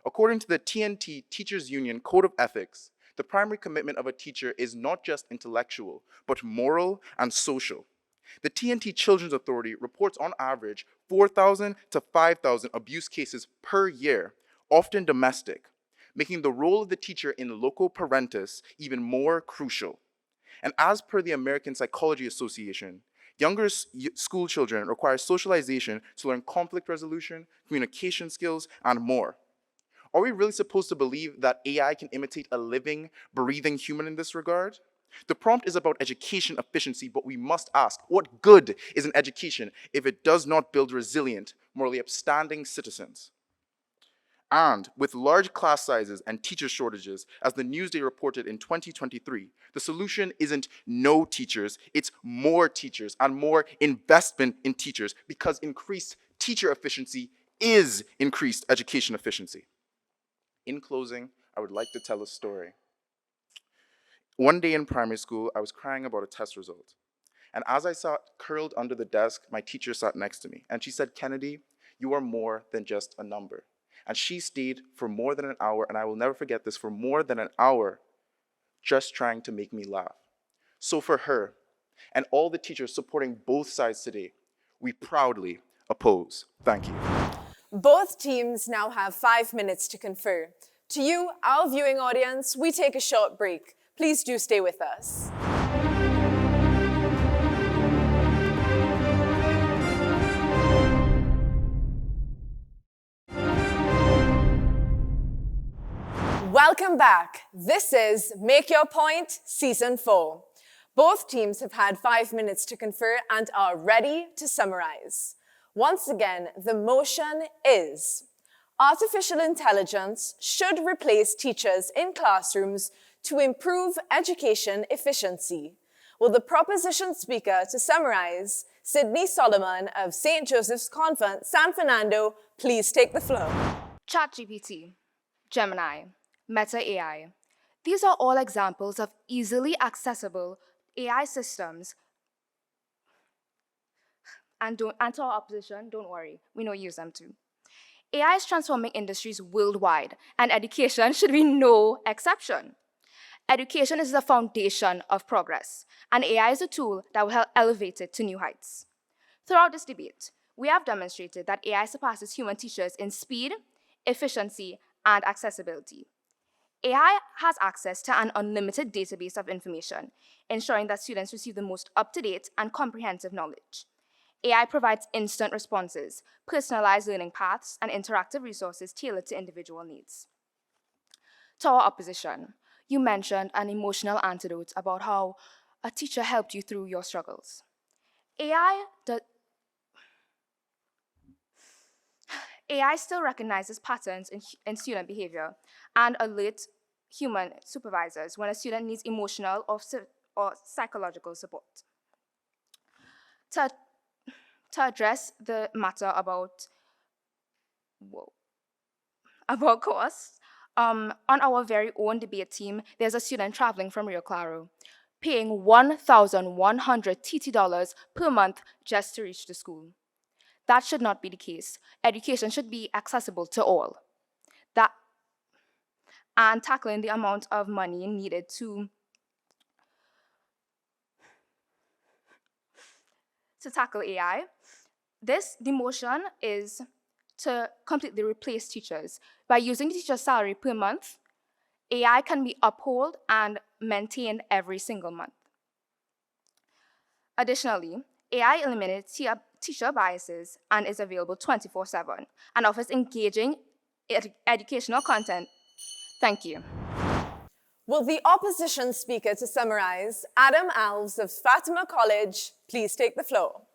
According to the TNT Teachers Union Code of Ethics, the primary commitment of a teacher is not just intellectual, but moral and social. The TNT Children's Authority reports on average 4,000 to 5,000 abuse cases per year, often domestic, making the role of the teacher in loco parentis even more crucial. And as per the American Psychology Association, younger school children require socialization to learn conflict resolution, communication skills, and more. Are we really supposed to believe that AI can imitate a living, breathing human in this regard? The prompt is about education efficiency, but we must ask, what good is an education if it does not build resilient, morally upstanding citizens? And with large class sizes and teacher shortages, as the Newsday reported in 2023, the solution isn't no teachers, it's more teachers and more investment in teachers, because increased teacher efficiency is increased education efficiency. In closing, I would like to tell a story. One day in primary school, I was crying about a test result. And as I sat curled under the desk, my teacher sat next to me, and she said, "Kennedy, you are more than just a number." And she stayed for more than an hour, and I will never forget this, for more than an hour, just trying to make me laugh. So for her, and all the teachers supporting both sides today, we proudly oppose. Thank you. Both teams now have 5 minutes to confer. To you, our viewing audience, we take a short break. Please do stay with us. Welcome back. This is Make Your Point Season 4. Both teams have had 5 minutes to confer and are ready to summarize. Once again, the motion is: artificial intelligence should replace teachers in classrooms to improve education efficiency. Will the proposition speaker to summarize, Sydney Solomon of St. Joseph's Convent, San Fernando, please take the floor. ChatGPT, Gemini, Meta AI. These are all examples of easily accessible AI systems. And to our opposition, don't worry, we know you use them too. AI is transforming industries worldwide, and education should be no exception. Education is the foundation of progress, and AI is a tool that will help elevate it to new heights. Throughout this debate, we have demonstrated that AI surpasses human teachers in speed, efficiency, and accessibility. AI has access to an unlimited database of information, ensuring that students receive the most up-to-date and comprehensive knowledge. AI provides instant responses, personalized learning paths, and interactive resources tailored to individual needs. To our opposition, you mentioned an emotional antidote about how a teacher helped you through your struggles. AI still recognizes patterns in student behavior and alerts human supervisors when a student needs emotional or psychological support. To address the matter about costs, on our very own debate team, there's a student traveling from Rio Claro, paying $1,100 TT per month just to reach the school. That should not be the case. Education should be accessible to all. And tackling the amount of money needed to tackle AI, the motion is to completely replace teachers. By using the teacher's salary per month, AI can be upheld and maintained every single month. Additionally, AI eliminates teacher biases and is available 24/7 and offers engaging educational content. Thank you. Will the opposition speaker to summarize, Adam Alves of Fatima College, please take the floor.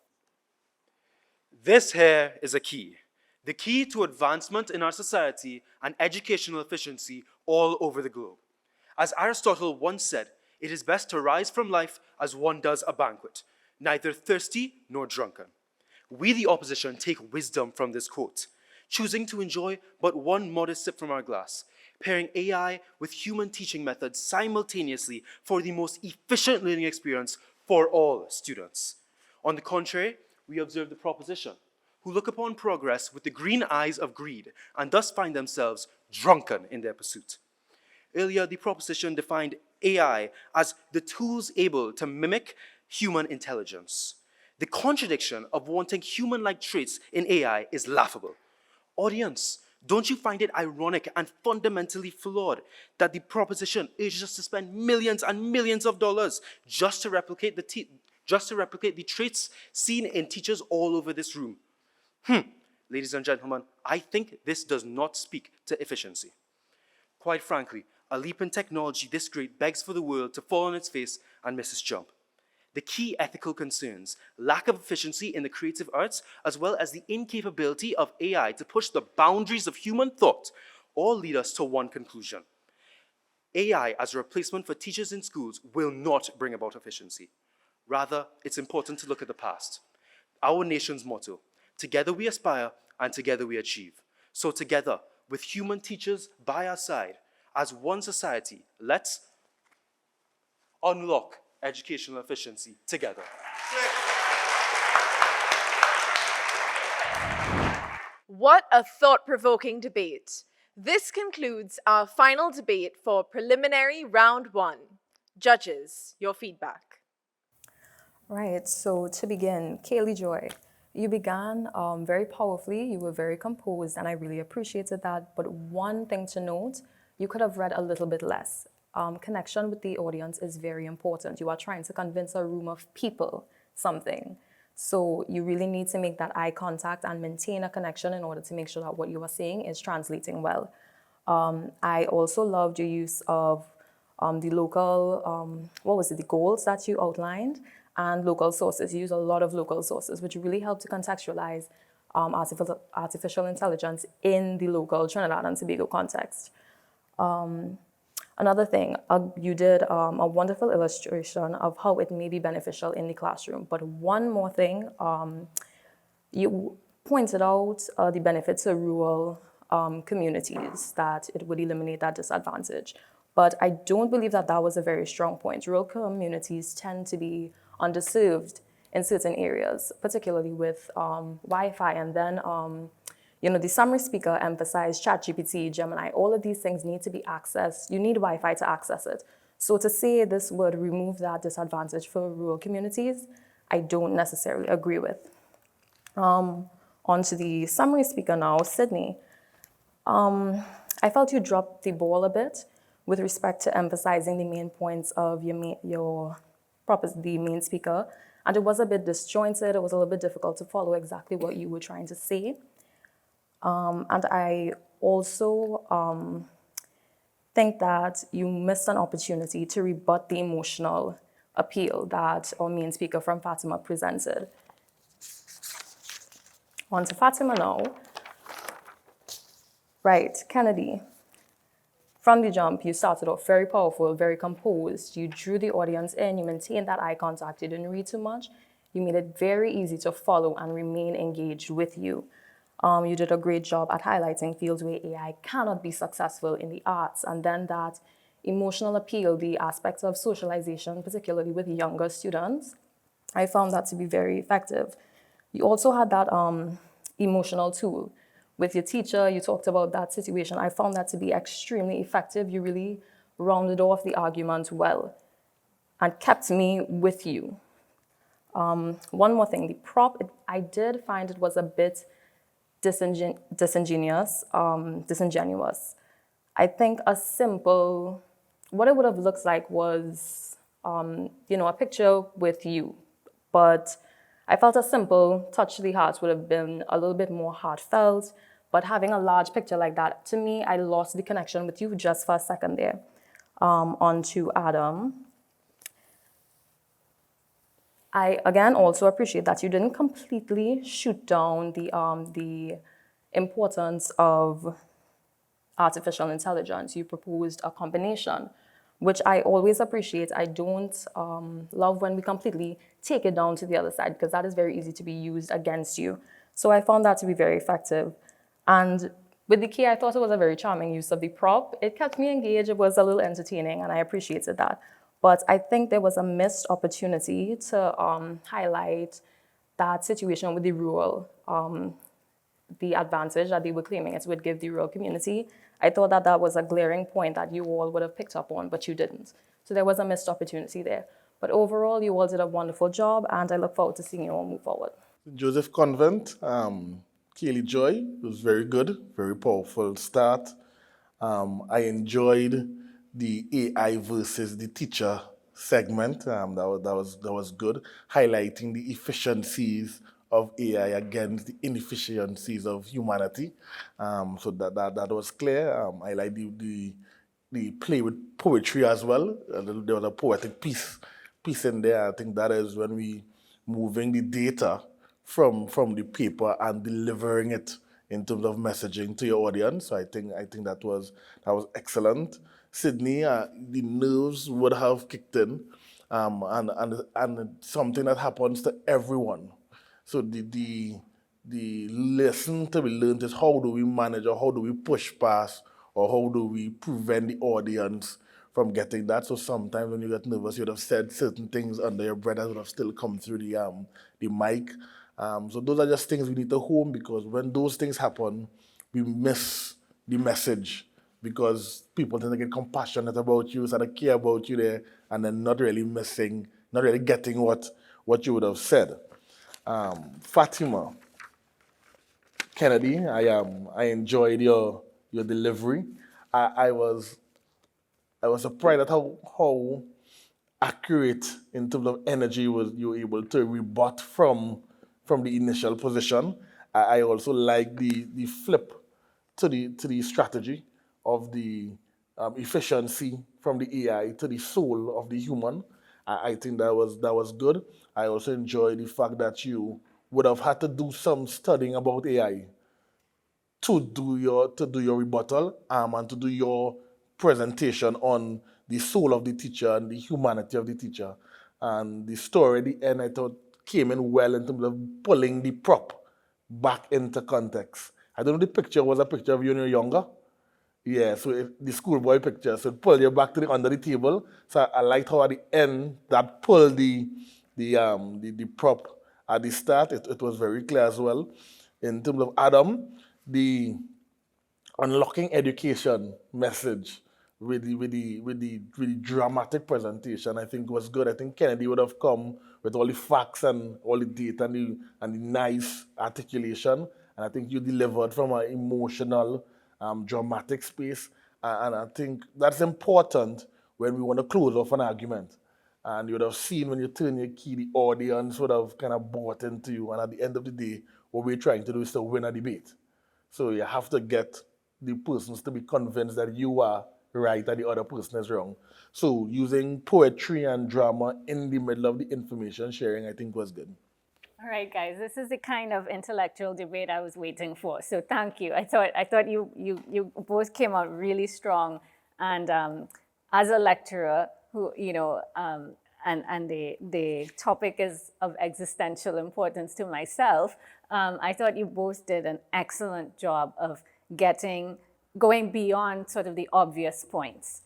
This here is a key. the key to advancement in our society and educational efficiency all over the globe. As Aristotle once said, it is best to rise from life as one does a banquet, neither thirsty nor drunken. We, the opposition, take wisdom from this quote, choosing to enjoy but one modest sip from our glass, pairing AI with human teaching methods simultaneously for the most efficient learning experience for all students. On the contrary, we observe the proposition, who look upon progress with the green eyes of greed and thus find themselves drunken in their pursuit. Earlier, the proposition defined AI as the tools able to mimic human intelligence. The contradiction of wanting human-like traits in AI is laughable. Audience, don't you find it ironic and fundamentally flawed that the proposition urges us to spend millions and millions of dollars just to replicate the traits seen in teachers all over this room? Ladies and gentlemen, I think this does not speak to efficiency. Quite frankly, a leap in technology this great begs for the world to fall on its face and miss its jump. The key ethical concerns, lack of efficiency in the creative arts, as well as the incapability of AI to push the boundaries of human thought, all lead us to one conclusion. AI as a replacement for teachers in schools will not bring about efficiency. Rather, it's important to look at the past. Our nation's motto, together we aspire and together we achieve. So together, with human teachers by our side, as one society, let's unlock educational efficiency together. What a thought-provoking debate. This concludes our final debate for preliminary round 1. Judges, your feedback. Right, so to begin, Kaylee Joy, you began very powerfully, you were very composed, and I really appreciated that. But one thing to note, you could have read a little bit less. Connection with the audience is very important. You are trying to convince a room of people something. So you really need to make that eye contact and maintain a connection in order to make sure that what you are saying is translating well. I also loved your use of the local, the goals that you outlined, and local sources. You use a lot of local sources, which really help to contextualize artificial intelligence in the local Trinidad and Tobago context. Another thing, you did a wonderful illustration of how it may be beneficial in the classroom. But one more thing, you pointed out the benefits to rural communities, that it would eliminate that disadvantage. But I don't believe that that was a very strong point. Rural communities tend to be underserved in certain areas, particularly with Wi-Fi. And then, the summary speaker emphasized ChatGPT, Gemini, all of these things need to be accessed. You need Wi-Fi to access it. So to say this would remove that disadvantage for rural communities, I don't necessarily agree with. On to the summary speaker now, Sydney. I felt you dropped the ball a bit with respect to emphasizing the main points of the main speaker, and it was a bit disjointed. It was a little bit difficult to follow exactly what you were trying to say. And I also think that you missed an opportunity to rebut the emotional appeal that our main speaker from Fatima presented. On to Fatima now. Right, Kennedy. From the jump, you started off very powerful, very composed. You drew the audience in, you maintained that eye contact, you didn't read too much. You made it very easy to follow and remain engaged with you. You did a great job at highlighting fields where AI cannot be successful in the arts, and then that emotional appeal, the aspects of socialization, particularly with younger students, I found that to be very effective. You also had that emotional tool. With your teacher, you talked about that situation. I found that to be extremely effective. You really rounded off the argument well and kept me with you. One more thing, the prop, I did find it was a bit disingenuous. I think a simple, what it would have looked like was, a picture with you. But I felt a simple touch to the heart would have been a little bit more heartfelt. But having a large picture like that, to me, I lost the connection with you just for a second there. On to Adam. I, again, also appreciate that you didn't completely shoot down the importance of artificial intelligence, you proposed a combination, which I always appreciate. I don't love when we completely take it down to the other side, because that is very easy to be used against you. So I found that to be very effective. And with the key, I thought it was a very charming use of the prop. It kept me engaged, it was a little entertaining, and I appreciated that. But I think there was a missed opportunity to highlight that situation with the rural, the advantage that they were claiming it would give the rural community. I thought that that was a glaring point that you all would have picked up on, but you didn't. So there was a missed opportunity there. But overall, you all did a wonderful job, and I look forward to seeing you all move forward. Joseph Convent, Kaylee Joy, it was very good, very powerful start. I enjoyed the AI versus the teacher segment. That was good, highlighting the efficiencies of AI against the inefficiencies of humanity. So that was clear. I like the play with poetry as well. There was a poetic piece in there. I think that is when we moving the data from the paper and delivering it in terms of messaging to your audience. So I think that was excellent. Sydney, the nerves would have kicked in, and something that happens to everyone. So the lesson to be learned is how do we manage, or how do we push past, or how do we prevent the audience from getting that. So sometimes when you get nervous, you would have said certain things under your breath that would have still come through the mic. So those are just things we need to hone, because when those things happen, we miss the message, because people tend to get compassionate about you, so they care about you there, and then not really getting what you would have said. Fatima Kennedy, I enjoyed your delivery. I was surprised at how accurate in terms of energy you were able to rebut from the initial position. I also like the flip to the strategy of the efficiency from the AI to the soul of the human. I think that was good. I also enjoy the fact that you would have had to do some studying about AI to do your rebuttal and to do your presentation on the soul of the teacher and the humanity of the teacher. And the story at the end, I thought, came in well in terms of pulling the prop back into context. I don't know if the picture was a picture of you when you were younger. Yeah, so the schoolboy picture, so it pulled you back to under the table. So I liked how at the end that pulled the prop at the start. It was very clear as well. In terms of Adam, the unlocking education message with the dramatic presentation, I think was good. I think Kennedy would have come with all the facts and all the data and the nice articulation. And I think you delivered from an emotional, dramatic space. And I think that's important when we want to close off an argument. And you would have seen when you turn your key, the audience would have kind of bought into you. And at the end of the day, what we're trying to do is to win a debate. So you have to get the persons to be convinced that you are right and the other person is wrong. So using poetry and drama in the middle of the information sharing, I think was good. All right, guys, this is the kind of intellectual debate I was waiting for. So thank you. I thought you both came out really strong. And as a lecturer, who and the topic is of existential importance to myself, I thought you both did an excellent job of going beyond sort of the obvious points.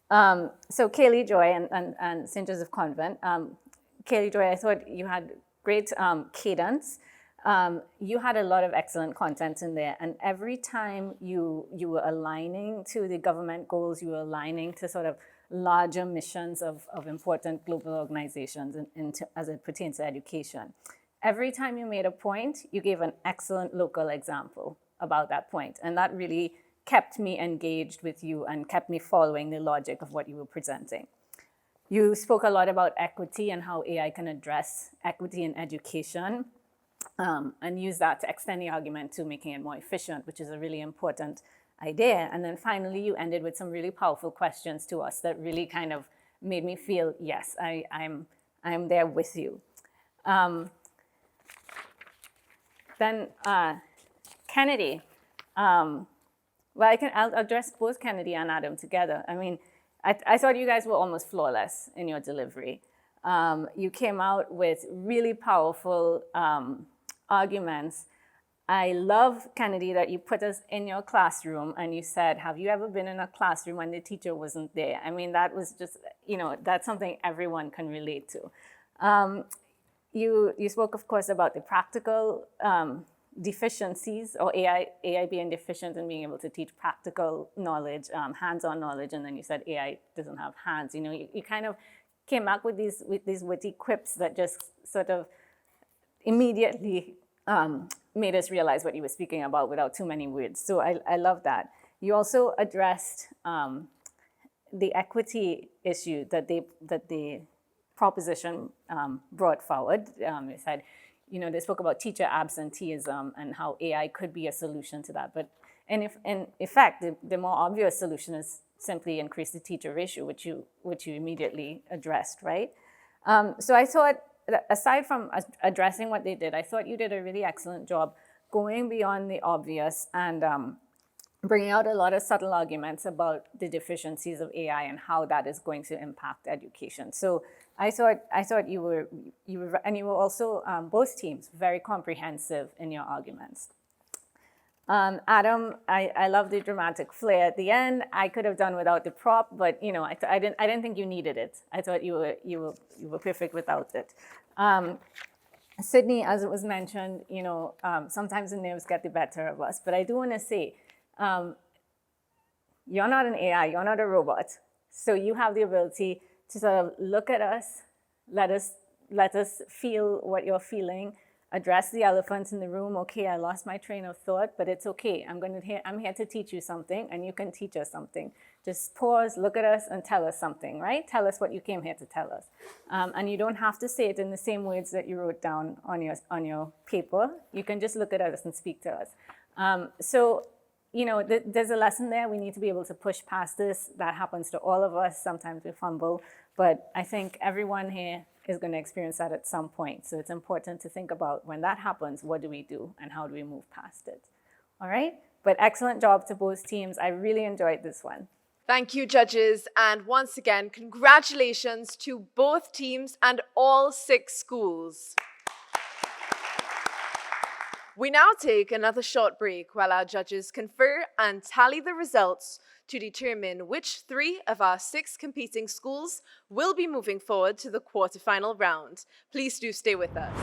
So Kaylee Joy and St. Joseph Convent, Kaylee Joy, I thought you had great cadence. You had a lot of excellent content in there, and every time you were aligning to the government goals, you were aligning to sort of larger missions of important global organizations as it pertains to education. Every time you made a point, you gave an excellent local example about that point, and that really kept me engaged with you and kept me following the logic of what you were presenting. You spoke a lot about equity and how AI can address equity in education and use that to extend the argument to making it more efficient, which is a really important idea. And then finally, you ended with some really powerful questions to us that really kind of made me feel, yes, I'm there with you. Then Kennedy, Well, I'll address both Kennedy and Adam together. I mean, I thought you guys were almost flawless in your delivery. You came out with really powerful arguments. I love, Kennedy, that you put us in your classroom and you said, have you ever been in a classroom when the teacher wasn't there? I mean, that was just, that's something everyone can relate to. You spoke, of course, about the practical deficiencies, or AI being deficient in being able to teach practical knowledge, hands-on knowledge, and then you said AI doesn't have hands. You kind of came back with these witty quips that just sort of immediately made us realize what you were speaking about without too many words. So I love that. You also addressed the equity issue that the proposition brought forward. You said, they spoke about teacher absenteeism and how AI could be a solution to that. But in effect, the more obvious solution is simply increase the teacher ratio, which you immediately addressed, right? So I thought, aside from addressing what they did, I thought you did a really excellent job going beyond the obvious and bringing out a lot of subtle arguments about the deficiencies of AI and how that is going to impact education. So I thought you were also, both teams, very comprehensive in your arguments. Adam, I love the dramatic flair at the end. I could have done without the prop, but I didn't think you needed it. I thought you were perfect without it. Sydney, as it was mentioned, sometimes the nerves get the better of us. But I do want to say, you're not an AI, you're not a robot. So you have the ability to sort of look at us, let us feel what you're feeling, address the elephant in the room. Okay, I lost my train of thought, but it's okay. I'm here to teach you something, and you can teach us something. Just pause, look at us, and tell us something, right? Tell us what you came here to tell us. And you don't have to say it in the same words that you wrote down on your paper. You can just look at us and speak to us. So, there's a lesson there. We need to be able to push past this. That happens to all of us. Sometimes we fumble, but I think everyone here is going to experience that at some point. So it's important to think about, when that happens, what do we do and how do we move past it? All right? But excellent job to both teams. I really enjoyed this one. Thank you, judges. And once again, congratulations to both teams and all 6 schools. We now take another short break while our judges confer and tally the results to determine which 3 of our 6 competing schools will be moving forward to the quarterfinal round. Please do stay with us.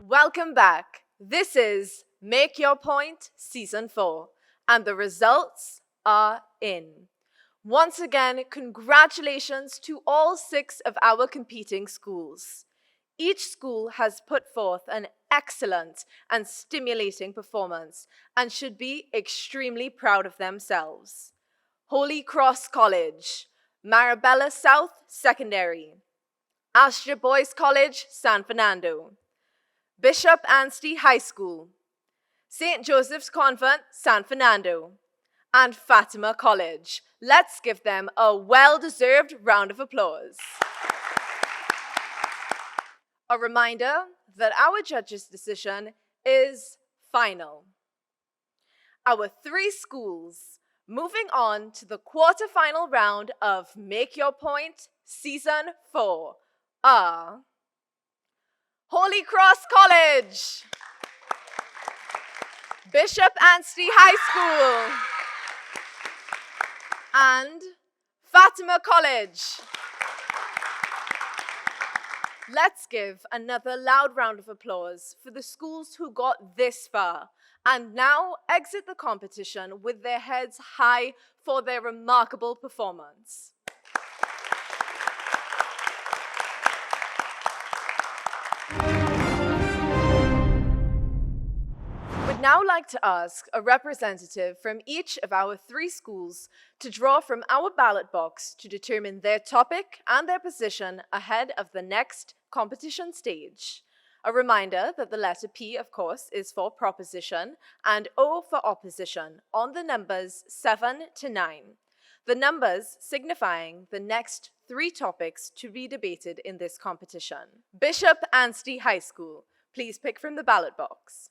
Welcome back. This is Make Your Point Season 4. And the results are in. Once again, congratulations to all 6 of our competing schools. Each school has put forth an excellent and stimulating performance and should be extremely proud of themselves. Holy Cross College, Marabella South Secondary, Astra Boys College, San Fernando, Bishop Anstey High School, St. Joseph's Convent, San Fernando, and Fatima College. Let's give them a well-deserved round of applause. A reminder that our judges' decision is final. Our 3 schools moving on to the quarterfinal round of Make Your Point Season 4 are Holy Cross College, Bishop Anstey High School, and Fatima College. Let's give another loud round of applause for the schools who got this far and now exit the competition with their heads high for their remarkable performance. We'd now like to ask a representative from each of our 3 schools to draw from our ballot box to determine their topic and their position ahead of the next competition stage. A reminder that the letter P, of course, is for proposition and O for opposition on the numbers 7 to 9. the numbers signifying the next 3 topics to be debated in this competition. Bishop Anstey High School, please pick from the ballot box.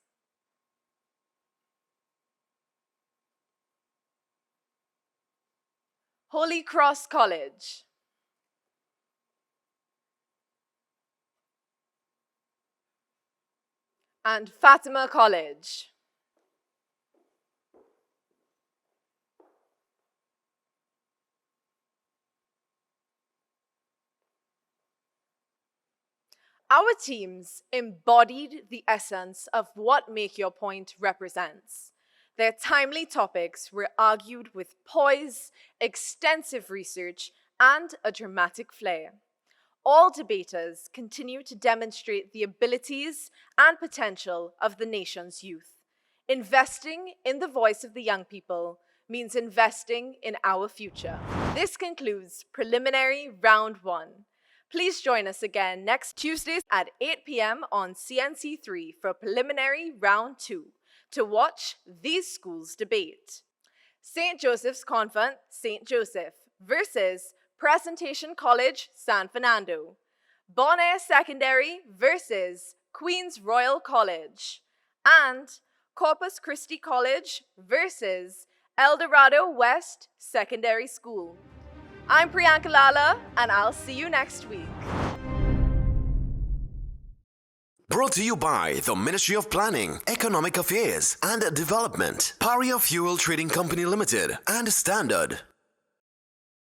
Holy Cross College. And Fatima College. Our teams embodied the essence of what Make Your Point represents. Their timely topics were argued with poise, extensive research, and a dramatic flair. All debaters continue to demonstrate the abilities and potential of the nation's youth. Investing in the voice of the young people means investing in our future. This concludes preliminary round 1. Please join us again next Tuesday at 8 p.m. on CNC3 for preliminary round 2 to watch these schools debate. St. Joseph's Convent, St. Joseph versus Presentation College, San Fernando. Bonaire Secondary versus Queen's Royal College. And Corpus Christi College versus El Dorado West Secondary School. I'm Priyanka Lala, and I'll see you next week. Brought to you by the Ministry of Planning, Economic Affairs and Development, Paria Fuel Trading Company Limited, and Standard.